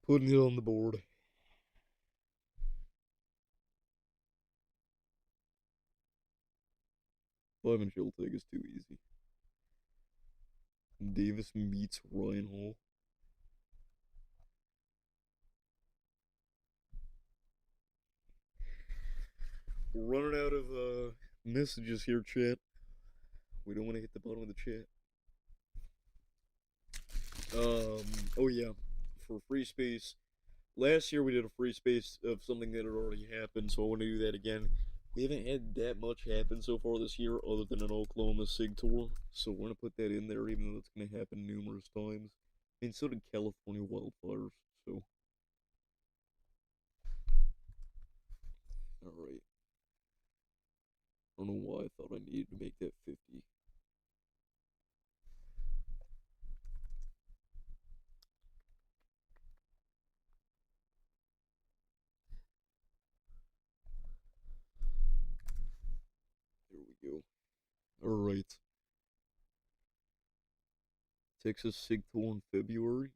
Putting it on the board. 5-inch take is too easy. Davis meets Ryan Hall. We're running out of messages here, chat. We don't want to hit the bottom of the chat. Oh yeah, for free space. Last year we did a free space of something that had already happened, so I want to do that again. We haven't had that much happen so far this year, other than an Oklahoma SIG tour, so we're gonna put that in there, even though it's gonna happen numerous times. And so did California wildfires. So, all right. I don't know why I thought I needed to make that 50. There we go. Alright. Texas Sig Tour in February.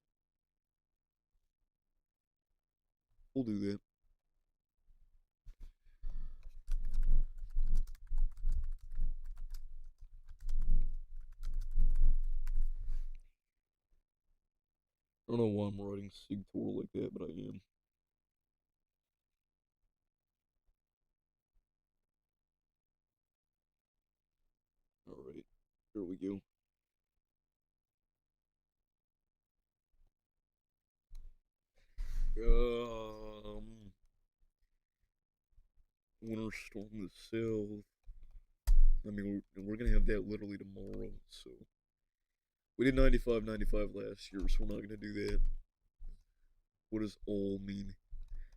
We'll do that. I don't know why I'm writing Sig Tour like that, but I am. Alright, here we go. Winter Storm the South. I mean, we're gonna have that literally tomorrow, so. We did 95 last year, so we're not gonna do that. What does all mean?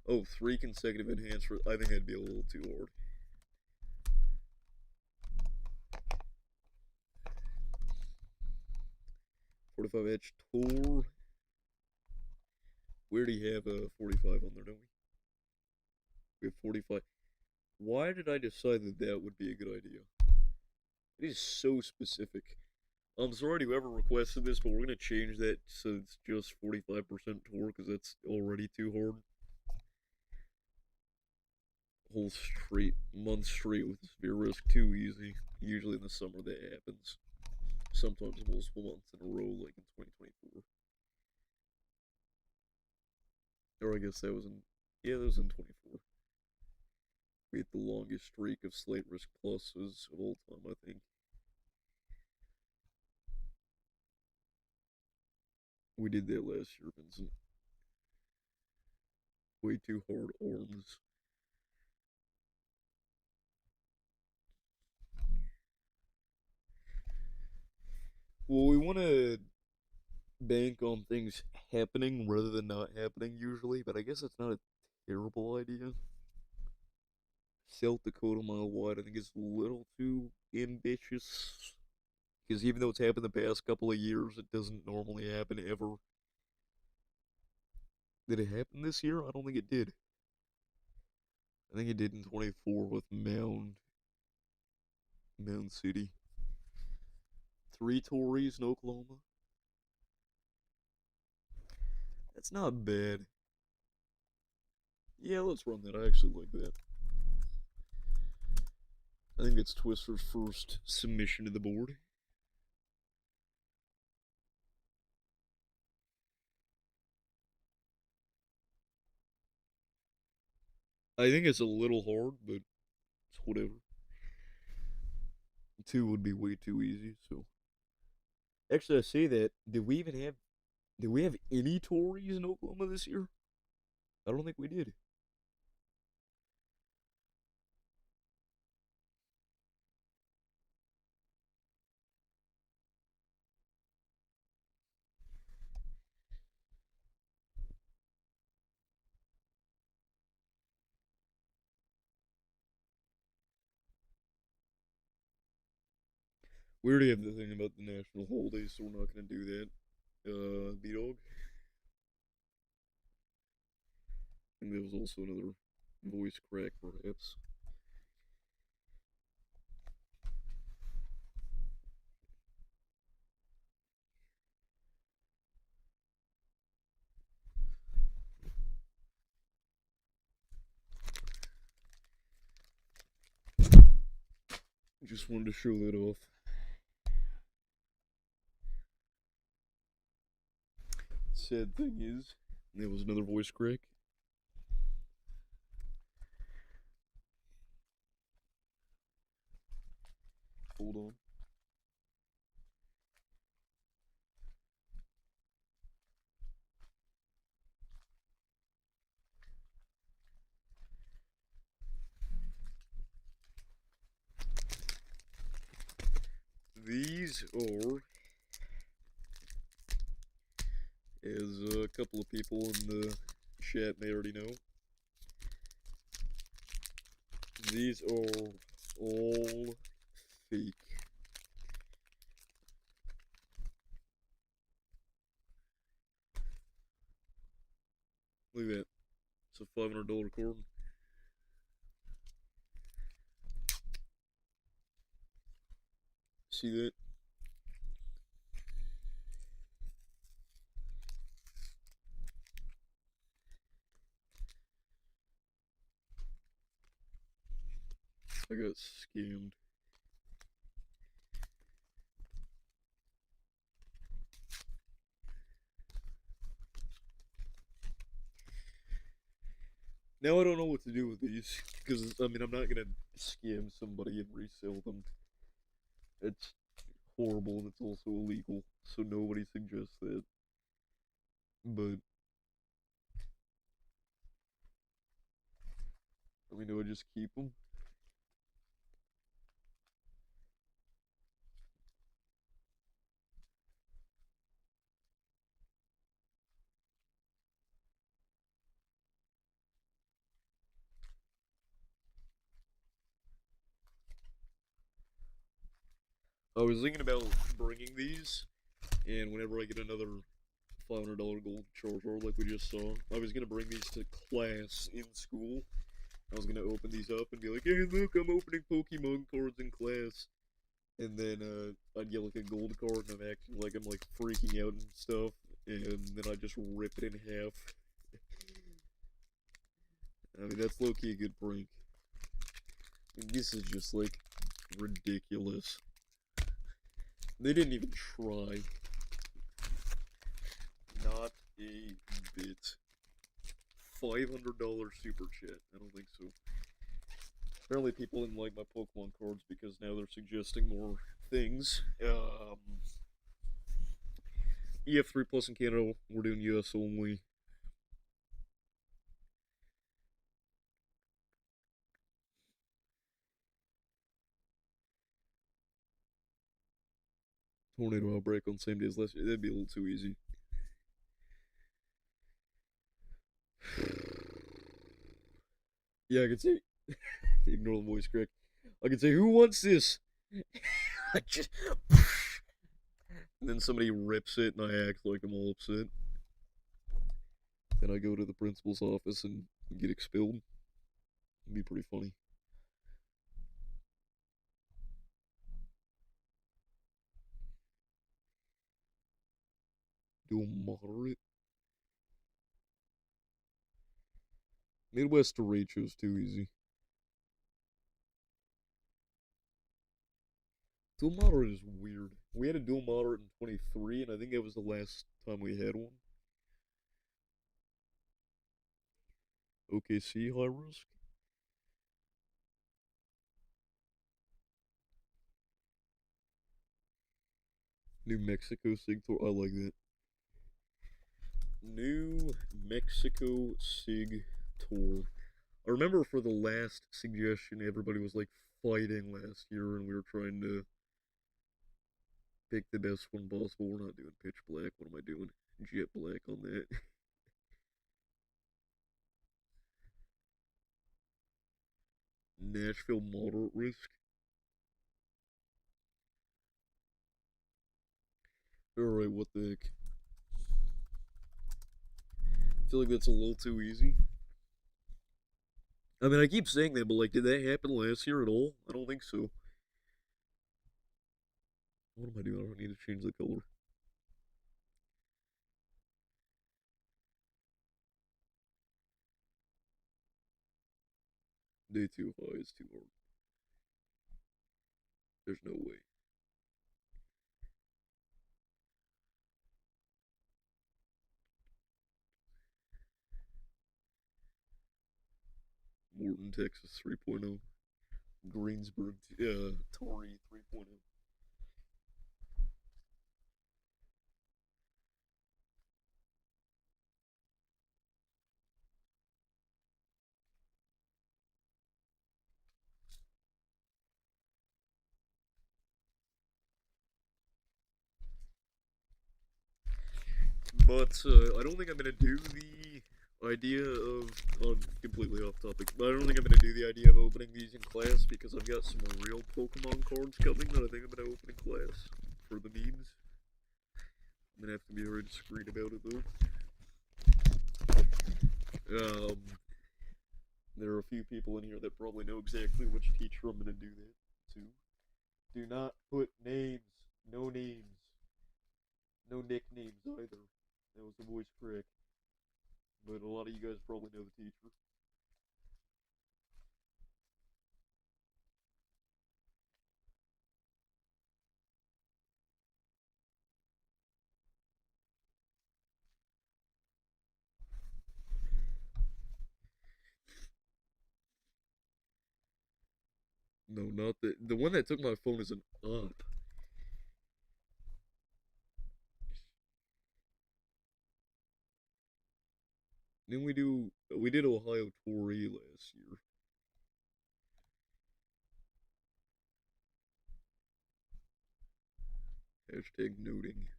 Oh, 3 consecutive enhanced. I think that'd be a little too hard. .45 Edge Tour. We already have a 45 on there, don't we? We have 45. Why did I decide that that would be a good idea? It is so specific. I'm sorry to whoever requested this, but we're going to change that so it's just 45% tour because that's already too hard. Whole month straight with severe risk, too easy. Usually in the summer that happens. Sometimes multiple months in a row, like in 2024. Or I guess that was in, yeah, that was in 24. We had the longest streak of slight risk pluses of all time, I think. We did that last year, Vincent. Way too hard arms. Well, we want to bank on things happening rather than not happening usually, but I guess that's not a terrible idea. South Dakota mile wide, I think is a little too ambitious. Because even though it's happened the past couple of years, it doesn't normally happen ever. Did it happen this year? I don't think it did. I think it did in 24 with Mound City. 3 Tories in Oklahoma. That's not bad. Yeah, let's run that. I actually like that. I think it's Twister's first submission to the board. I think it's a little hard, but it's whatever. 2 would be way too easy, so. Actually, I say that. Did we have any Tories in Oklahoma this year? I don't think we did. We already have the thing about the national holidays, so we're not going to do that. B-Dog. I think that was also another voice crack, perhaps. Just wanted to show that off. Sad thing is, there was another voice crack. Hold on. These are, as a couple of people in the chat may already know, these are all fake. Look at that. It's a $500 cord. See that? I got scammed. Now I don't know what to do with these, because, I mean, I'm not gonna scam somebody and resell them. It's horrible and it's also illegal, so nobody suggests that. But, I mean, do I just keep them? I was thinking about bringing these, and whenever I get another $500 gold charger like we just saw, I was gonna bring these to class in school. I was gonna open these up and be like, "Hey, look, I'm opening Pokemon cards in class." And then I'd get like a gold card, and I'm acting like I'm like freaking out and stuff, and then I just rip it in half. I mean, that's low key a good prank. I mean, this is just like ridiculous. They didn't even try. Not a bit. $500 super chat. I don't think so. Apparently, people didn't like my Pokemon cards because now they're suggesting more things. EF3 Plus in Canada, we're doing US only. Tornado Outbreak on the same day as last year. That'd be a little too easy. Yeah, I could say. Ignore the voice crack. I could say, "Who wants this?" I just. And then somebody rips it, and I act like I'm all upset. Then I go to the principal's office and get expelled. It'd be pretty funny. Do a moderate. Midwest Derecho's too easy. Dual moderate is weird. We had a dual moderate in 23, and I think that was the last time we had one. OKC high risk. New Mexico Sig Tour. I like that. New Mexico Sig Tour. I remember for the last suggestion, everybody was like fighting last year, and we were trying to pick the best one possible. We're not doing pitch black. What am I doing? Jet black on that. Nashville moderate risk. Alright, what the heck? I feel like that's a little too easy. I mean, I keep saying that, but like, did that happen last year at all? I don't think so. What am I doing? I don't need to change the color. Day too high is too hard. There's no way. Morton, Texas 3.0. Greensburg, Torrey 3.0. But I don't think I'm gonna do the idea of completely off topic, but I don't think I'm gonna do the idea of opening these in class because I've got some real Pokemon cards coming that I think I'm gonna open in class for the memes. I'm gonna have to be very discreet about it though. There are a few people in here that probably know exactly which teacher I'm gonna do that to. Do not put names, no nicknames either. That was a voice crack. But a lot of you guys probably know the teacher. No, not the one that took my phone is an up. Then we did Ohio Tory last year. Hashtag noting.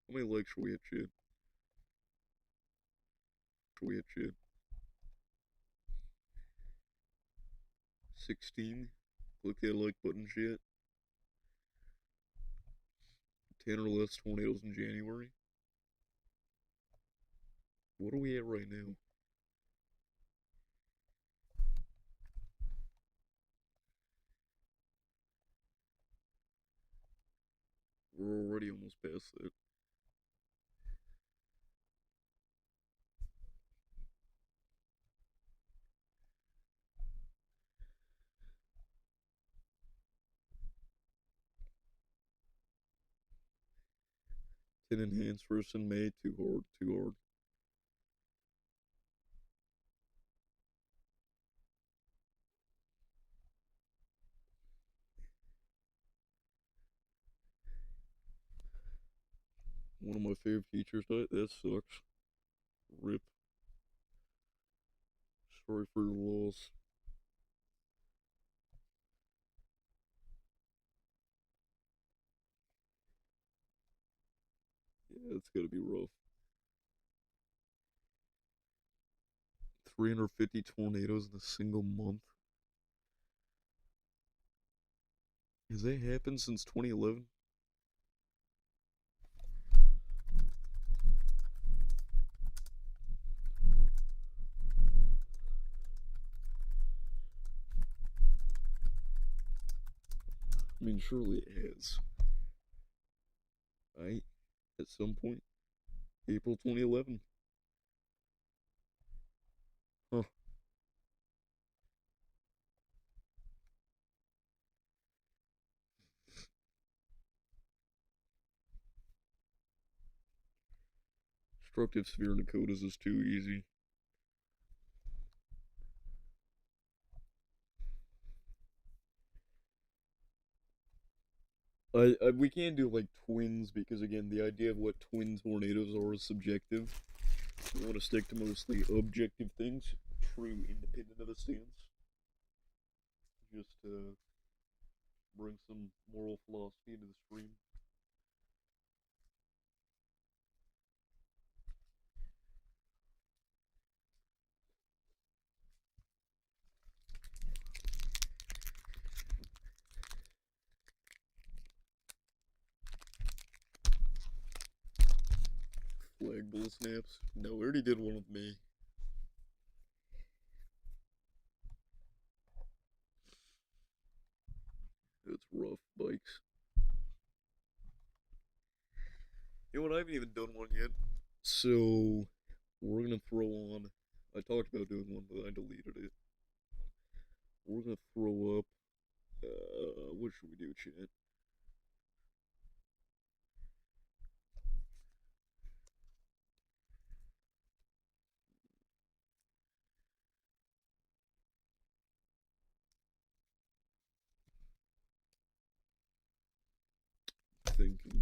How many likes should we hit, shit? Should we hit shit? 16. Click that like button, shit. 10 or less tornadoes in January. What are we at right now? We're already almost past that. Ten enhanced first in May. Too hard. Too hard. One of my favorite teachers died. That sucks. Rip. Sorry for your loss. Yeah, it's gotta be rough. 350 tornadoes in a single month. Has that happened since 2011? I mean, surely it has. Right? At some point. April 2011. Huh. Destructive Sphere Dakotas is too easy. We can't do like twins because again, the idea of what twin tornadoes are is subjective. We want to stick to mostly objective things, true independent of a stance. Just to bring some moral philosophy into the stream. Flag bull snaps. No, we already did one with me. It's rough, bikes. You know what? I haven't even done one yet. So, we're gonna throw on. I talked about doing one, but I deleted it. We're gonna throw up. What should we do, chat? Thinking.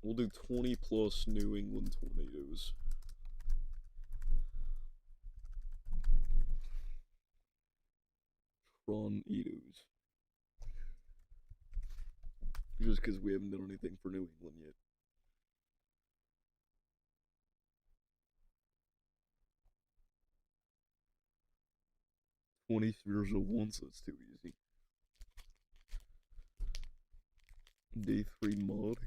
We'll do 20 plus New England tornadoes. tornadoes. Just because we haven't done anything for New England yet. $20 at once, that's too easy. Day 3 mod.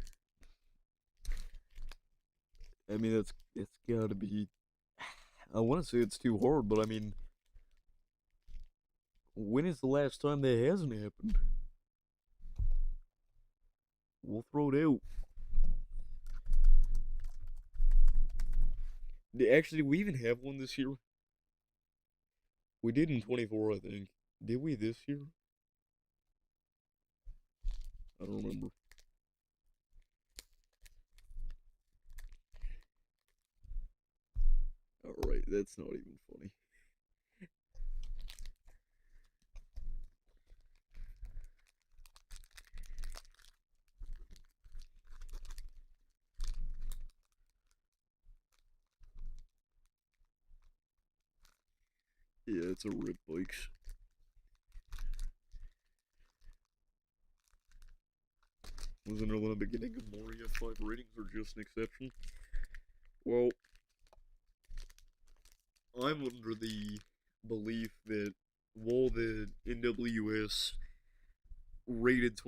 I mean, it's gotta be. I want to say it's too hard, but I mean, when is the last time that hasn't happened? We'll throw it out. Actually, did we even have one this year? We did in 24, I think. Did we this year? I don't remember. Alright, that's not even funny. Yeah, it's a rip bikes. Wasn't there one at the beginning of more EF5 ratings or just an exception? Well, I'm under the belief that while the NWS rated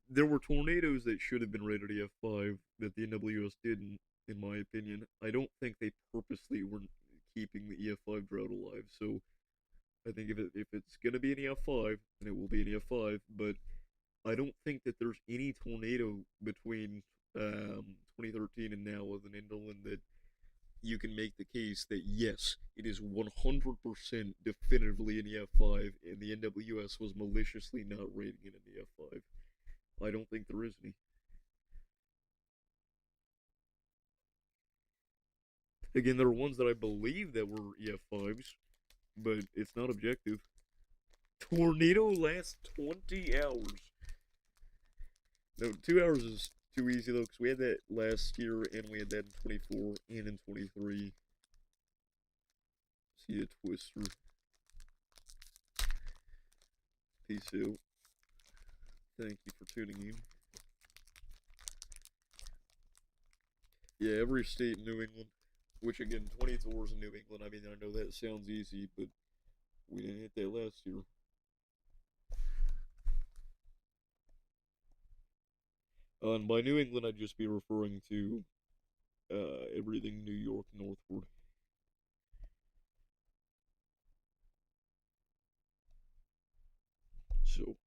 there were tornadoes that should have been rated EF5 that the NWS didn't, in my opinion. I don't think they purposely weren't keeping the EF5 drought alive. So I think if it's gonna be an EF5, then it will be an EF5. But I don't think that there's any tornado between 2013 and now with an inland that you can make the case that yes, it is 100% definitively an EF5, and the NWS was maliciously not rating it an EF5. I don't think there is any. Again, there are ones that I believe that were EF5s, but it's not objective. Tornado lasts 20 hours. No, 2 hours is too easy though, because we had that last year, and we had that in 24 and in 23. See a twister. Peace out. Thank you for tuning in. Yeah, every state in New England, which again, 20 tours in New England. I mean, I know that sounds easy, but we didn't hit that last year. And by New England, I'd just be referring to everything New York northward. So.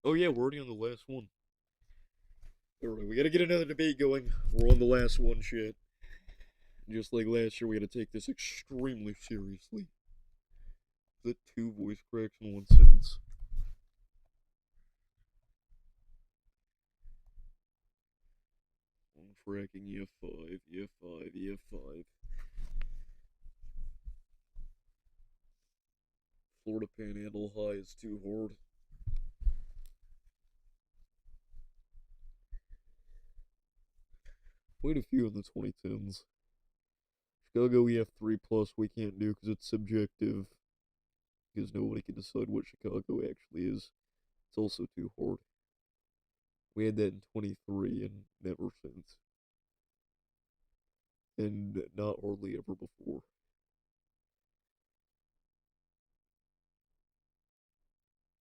Oh yeah, we're already on the last one. Alright, we gotta get another debate going. We're on the last one, shit. Just like last year, we gotta take this extremely seriously. The 2 voice cracks in 1 sentence. I'm tracking EF5, EF5, EF5. Florida Panhandle high is too hard. Quite a few in the 2010s. Chicago EF3 plus we can't do because it's subjective. Because nobody can decide what Chicago actually is. It's also too hard. We had that in 23 and never since. And not hardly ever before.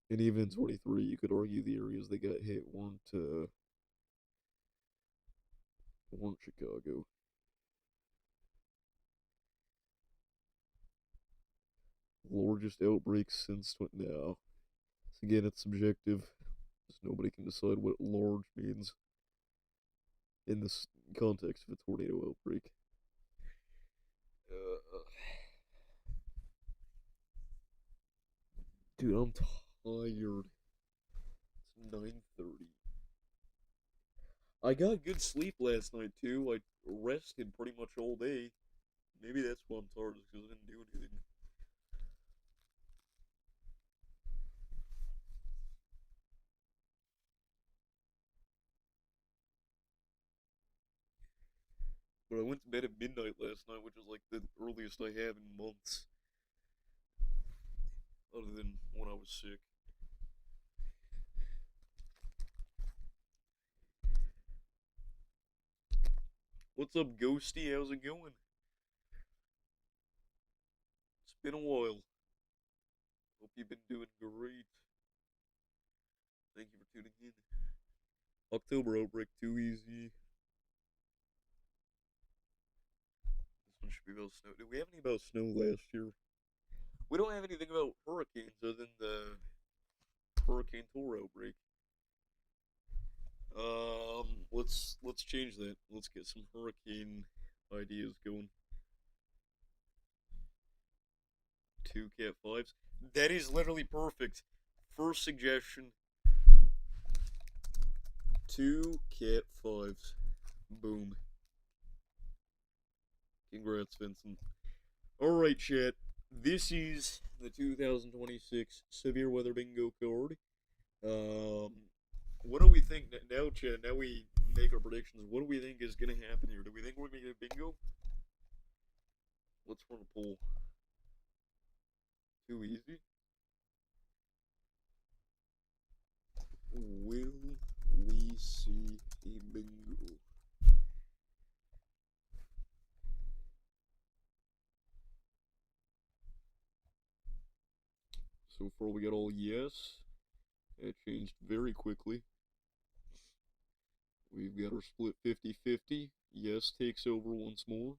And even in 23, you could argue the areas that got hit weren't Chicago. Largest outbreaks since now. So again, it's subjective. Just nobody can decide what large means in this context of a tornado outbreak. Dude, I'm tired. It's 9:30. I got good sleep last night too. I rested pretty much all day. Maybe that's why I'm tired, is because I didn't do anything. But I went to bed at midnight last night, which is like the earliest I have in months. Other than when I was sick. What's up, Ghosty? How's it going? It's been a while. Hope you've been doing great. Thank you for tuning in. October Outbreak, too easy. This one should be about snow. Did we have any about snow last year? We don't have anything about hurricanes other than the Hurricane Tour outbreak. Let's change that. Let's get some hurricane ideas going. 2 Cat 5s. That is literally perfect. First suggestion. 2 Cat 5s. Boom. Congrats, Vincent. Alright, chat. This is the 2026 Severe Weather Bingo card. What do we think now, chat? Now we make our predictions. What do we think is going to happen here? Do we think we're going to get a bingo? Let's run a poll. Too easy? Will we see a bingo? So far we got all yes. That changed very quickly. We've got our split 50-50. Yes takes over once more.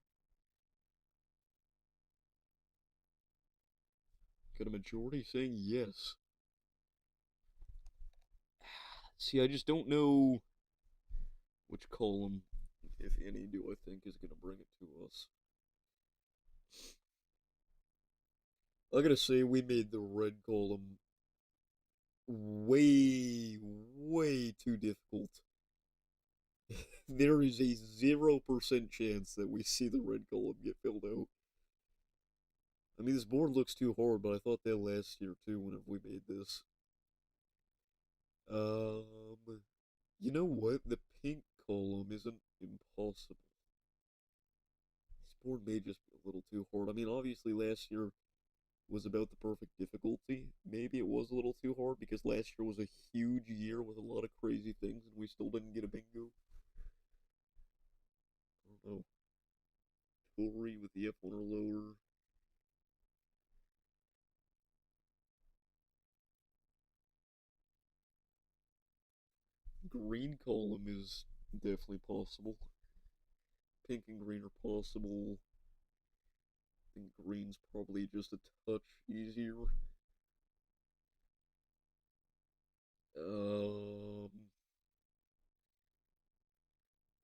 Got a majority saying yes. See, I just don't know which column, if any, do I think is going to bring it to us. I gotta say, we made the red column way, way too difficult. There is a 0% chance that we see the red column get filled out. I mean, this board looks too hard, but I thought that last year too whenever we made this. You know what? The pink column isn't impossible. This board may just be a little too hard. I mean, obviously last year was about the perfect difficulty. Maybe it was a little too hard because last year was a huge year with a lot of crazy things and we still didn't get a bingo. I don't know. Tory with the F1 or lower. Green column is definitely possible. Pink and green are possible. I think green's probably just a touch easier.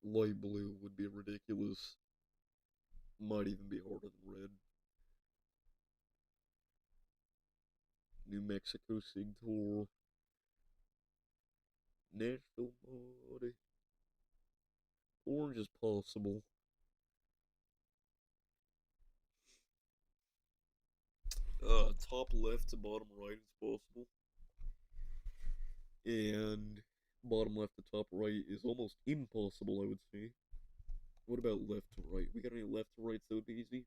Light blue would be ridiculous. Might even be harder than red. New Mexico Sig Tour. Nashville Mod. Orange is possible. Top left to bottom right is possible. And bottom left to top right is almost impossible, I would say. What about left to right? We got any left to rights that would be easy?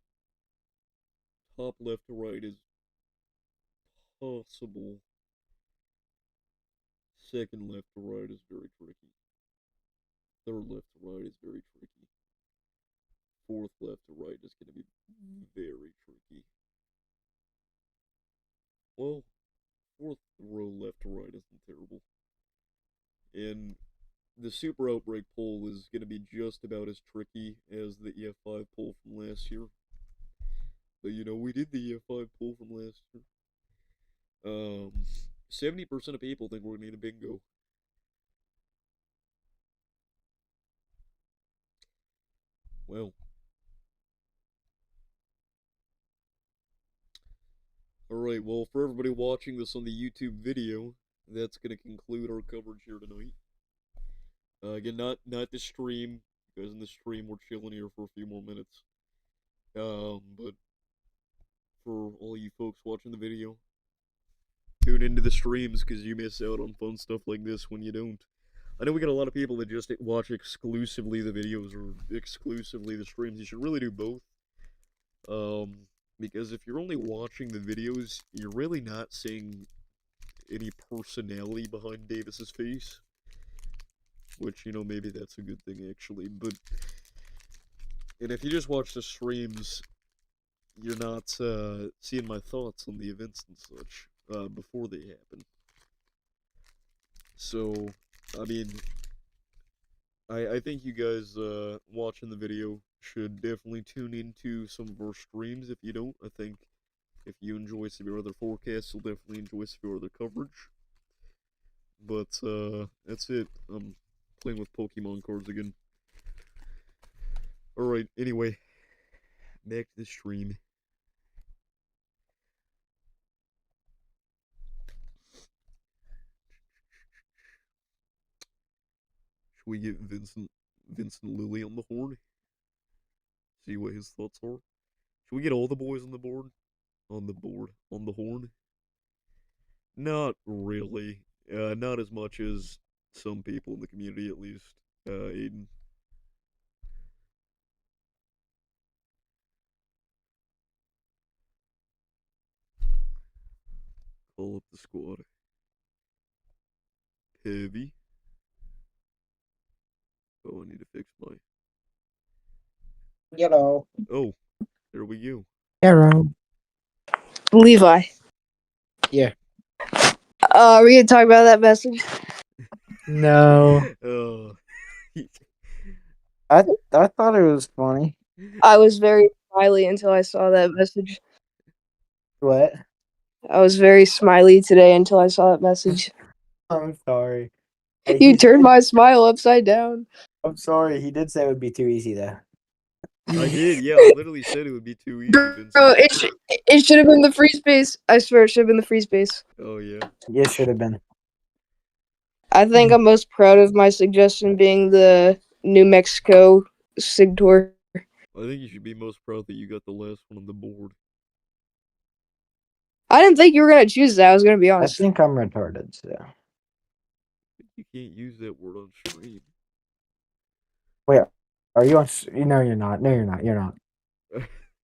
Top left to right is possible. Second left to right is very tricky. Third left to right is very tricky. Fourth left to right is going to be very tricky. Well, fourth row left to right isn't terrible. And the Super Outbreak poll is going to be just about as tricky as the EF5 poll from last year. But you know, we did the EF5 poll from last year. 70% of people think we're going to need a bingo. Well. Alright, well, for everybody watching this on the YouTube video, that's going to conclude our coverage here tonight. Again, not the stream, because in the stream we're chilling here for a few more minutes. But for all you folks watching the video, tune into the streams, because you miss out on fun stuff like this when you don't. I know we got a lot of people that just watch exclusively the videos or exclusively the streams. You should really do both. Because if you're only watching the videos, you're really not seeing any personality behind Davis's face. Which, maybe that's a good thing actually. And if you just watch the streams, you're not seeing my thoughts on the events and such before they happen. So, I mean, I think you guys watching the video should definitely tune into some of our streams. If you don't, I think if you enjoy some of our other forecasts, you'll definitely enjoy some of our other coverage. But that's it. I'm playing with Pokemon cards again. Alright, anyway, back to the stream. Should we get Vincent Lilly on the horn? See what his thoughts are? Should we get all the boys on the board? On the horn? Not really. Not as much as some people in the community, at least. Aiden. Call up the squad. Heavy. Oh, I need to fix my. Hello. Oh, there we go. Hello. Levi. Yeah. Are we gonna talk about that message? No. Uh, I thought it was funny. I was very smiley until I saw that message. What? I was very smiley today until I saw that message. I'm sorry. Hey, You turned my smile upside down. I'm sorry. He did say it would be too easy though. I did, yeah. I literally said it would be too easy, Vincent. Bro, it should have been the free space. I swear it should have been the free space. Oh, yeah. Yeah, should have been. I think I'm most proud of my suggestion being the New Mexico Sig Tour. I think you should be most proud that you got the last one on the board. I didn't think you were gonna choose that. I was gonna be I honest. think I'm retarded. So. You can't use that word on stream. Wait, are you on? No, you're not. No, you're not. You're not.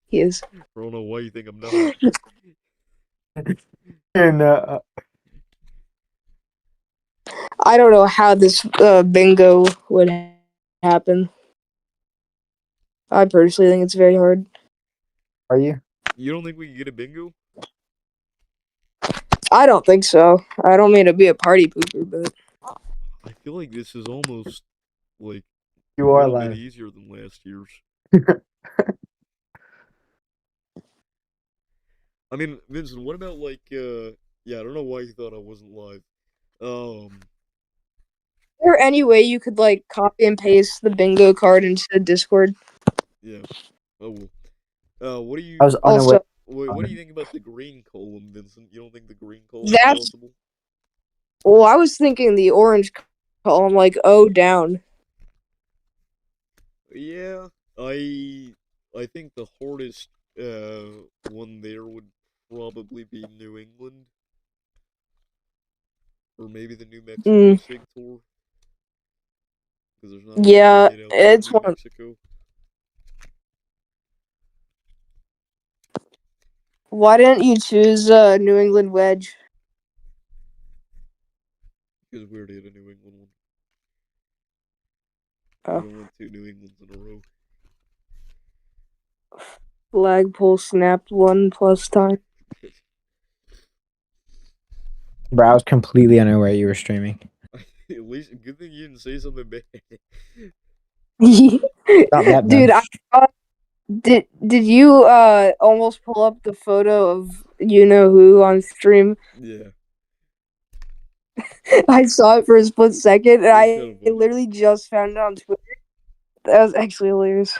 He is. I don't know why you think I'm not. And I don't know how this bingo would happen. I personally think it's very hard. are you? You don't think we can get a bingo? I don't think so. I don't mean to be a party pooper, but I feel like this is almost like You a are little bit live. easier than last year's. I mean, Vincent, what about like yeah, I don't know why you thought I wasn't live. is there any way you could like copy and paste the bingo card into Discord? Yeah. Oh well. What do you I was unaware. Also, what do you think about the green column, Vincent? You don't think the green column is That's- possible? well, I was thinking the orange column, like O down. Yeah, I think the hardest one there would probably be New England, or maybe the New Mexico Sig Tour, because there's not much Yeah, made outside it's New one. Mexico. Why didn't you choose New England Wedge? Because we already had a New England one. Oh. We went 2 New Englands in a row. Flagpole snapped 1+ time. Bro, I was completely unaware you were streaming. At least, good thing you didn't say something bad. Not that bad. Dude, did you almost pull up the photo of you know who on stream? Yeah. I saw it for a split second, and It was I kind of funny. literally just found it on Twitter. That was actually hilarious.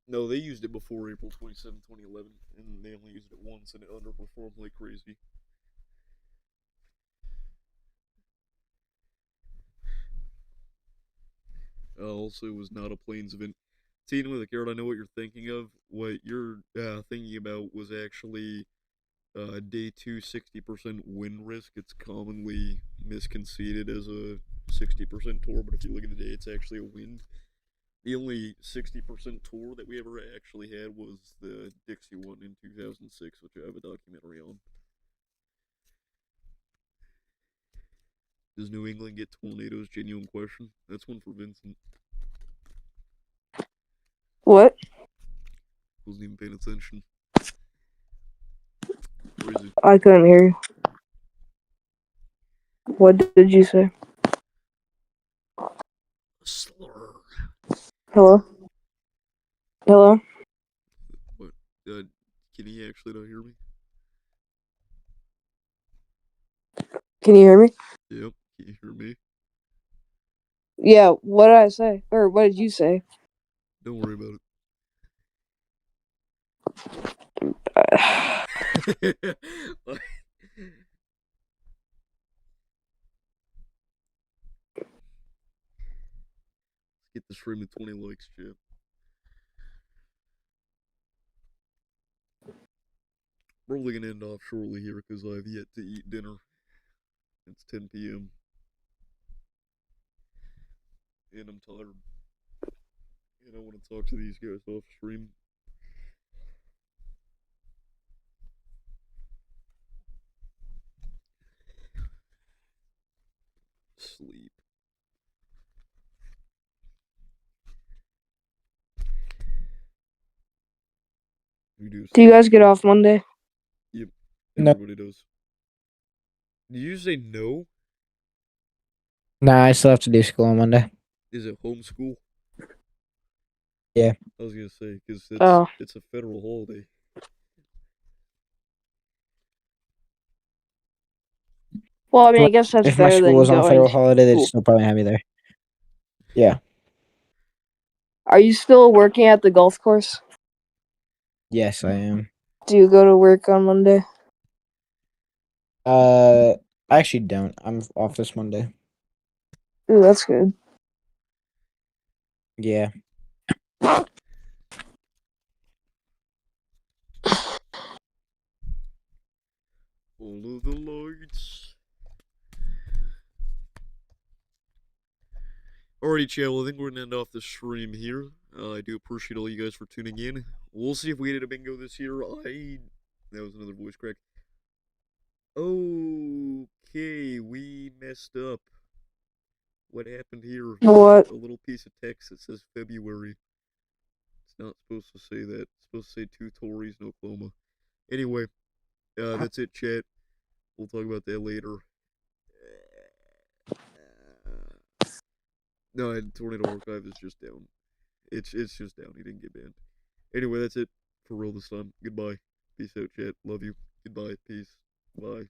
No, they used it before April 27, 2011, and they only used it once, and it underperformed like crazy. Also, it was not a Plains event. Teen with a carrot, I know what you're thinking of. What you're thinking about was actually day two 60% win risk. It's commonly misconceded as a 60% tour, but if you look at the day, it's actually a win. The only 60% tour that we ever actually had was the Dixie one in 2006, which I have a documentary on. Does New England get tornadoes? Genuine question. That's one for Vincent. What? Wasn't even paying attention. Where is he? I couldn't hear you. What did you say? Slur. Hello? Hello? What? Can he actually not hear me? Can you hear me? Yep. Can you hear me? Yeah, what did I say? Or what did you say? Don't worry about it. Get the stream to 20 likes, chat. Probably gonna end off shortly here because I've yet to eat dinner. It's 10 p.m. and I'm tired. And I want to talk to these guys off stream. Sleep. We do. Do you guys get off Monday? Yep. No. Everybody does. Did you say no? Nah, I still have to do school on Monday. Is it homeschool? Yeah. I was gonna say because Oh. it's a federal holiday. Well, I mean, I guess that's If my better school than was on a going federal to holiday, they'd school. still probably have me there. Yeah. Are you still working at the golf course? Yes, I am. Do you go to work on Monday? I actually don't. I'm off this Monday. Ooh, that's good. Yeah. All of the lights. Alrighty, chat. Well, I think we're gonna end off the stream here. I do appreciate all you guys for tuning in. We'll see if we get a bingo this year. That was another voice crack. Okay, we messed up. What happened here? What? A little piece of text that says February. It's not supposed to say that. It's supposed to say 2 Tories in Oklahoma. Anyway, that's it, chat. We'll talk about that later. No, Tornado Archive is just down. It's just down. He didn't get banned. Anyway, that's it for real this time. Goodbye. Peace out, chat. Love you. Goodbye. Peace. Bye.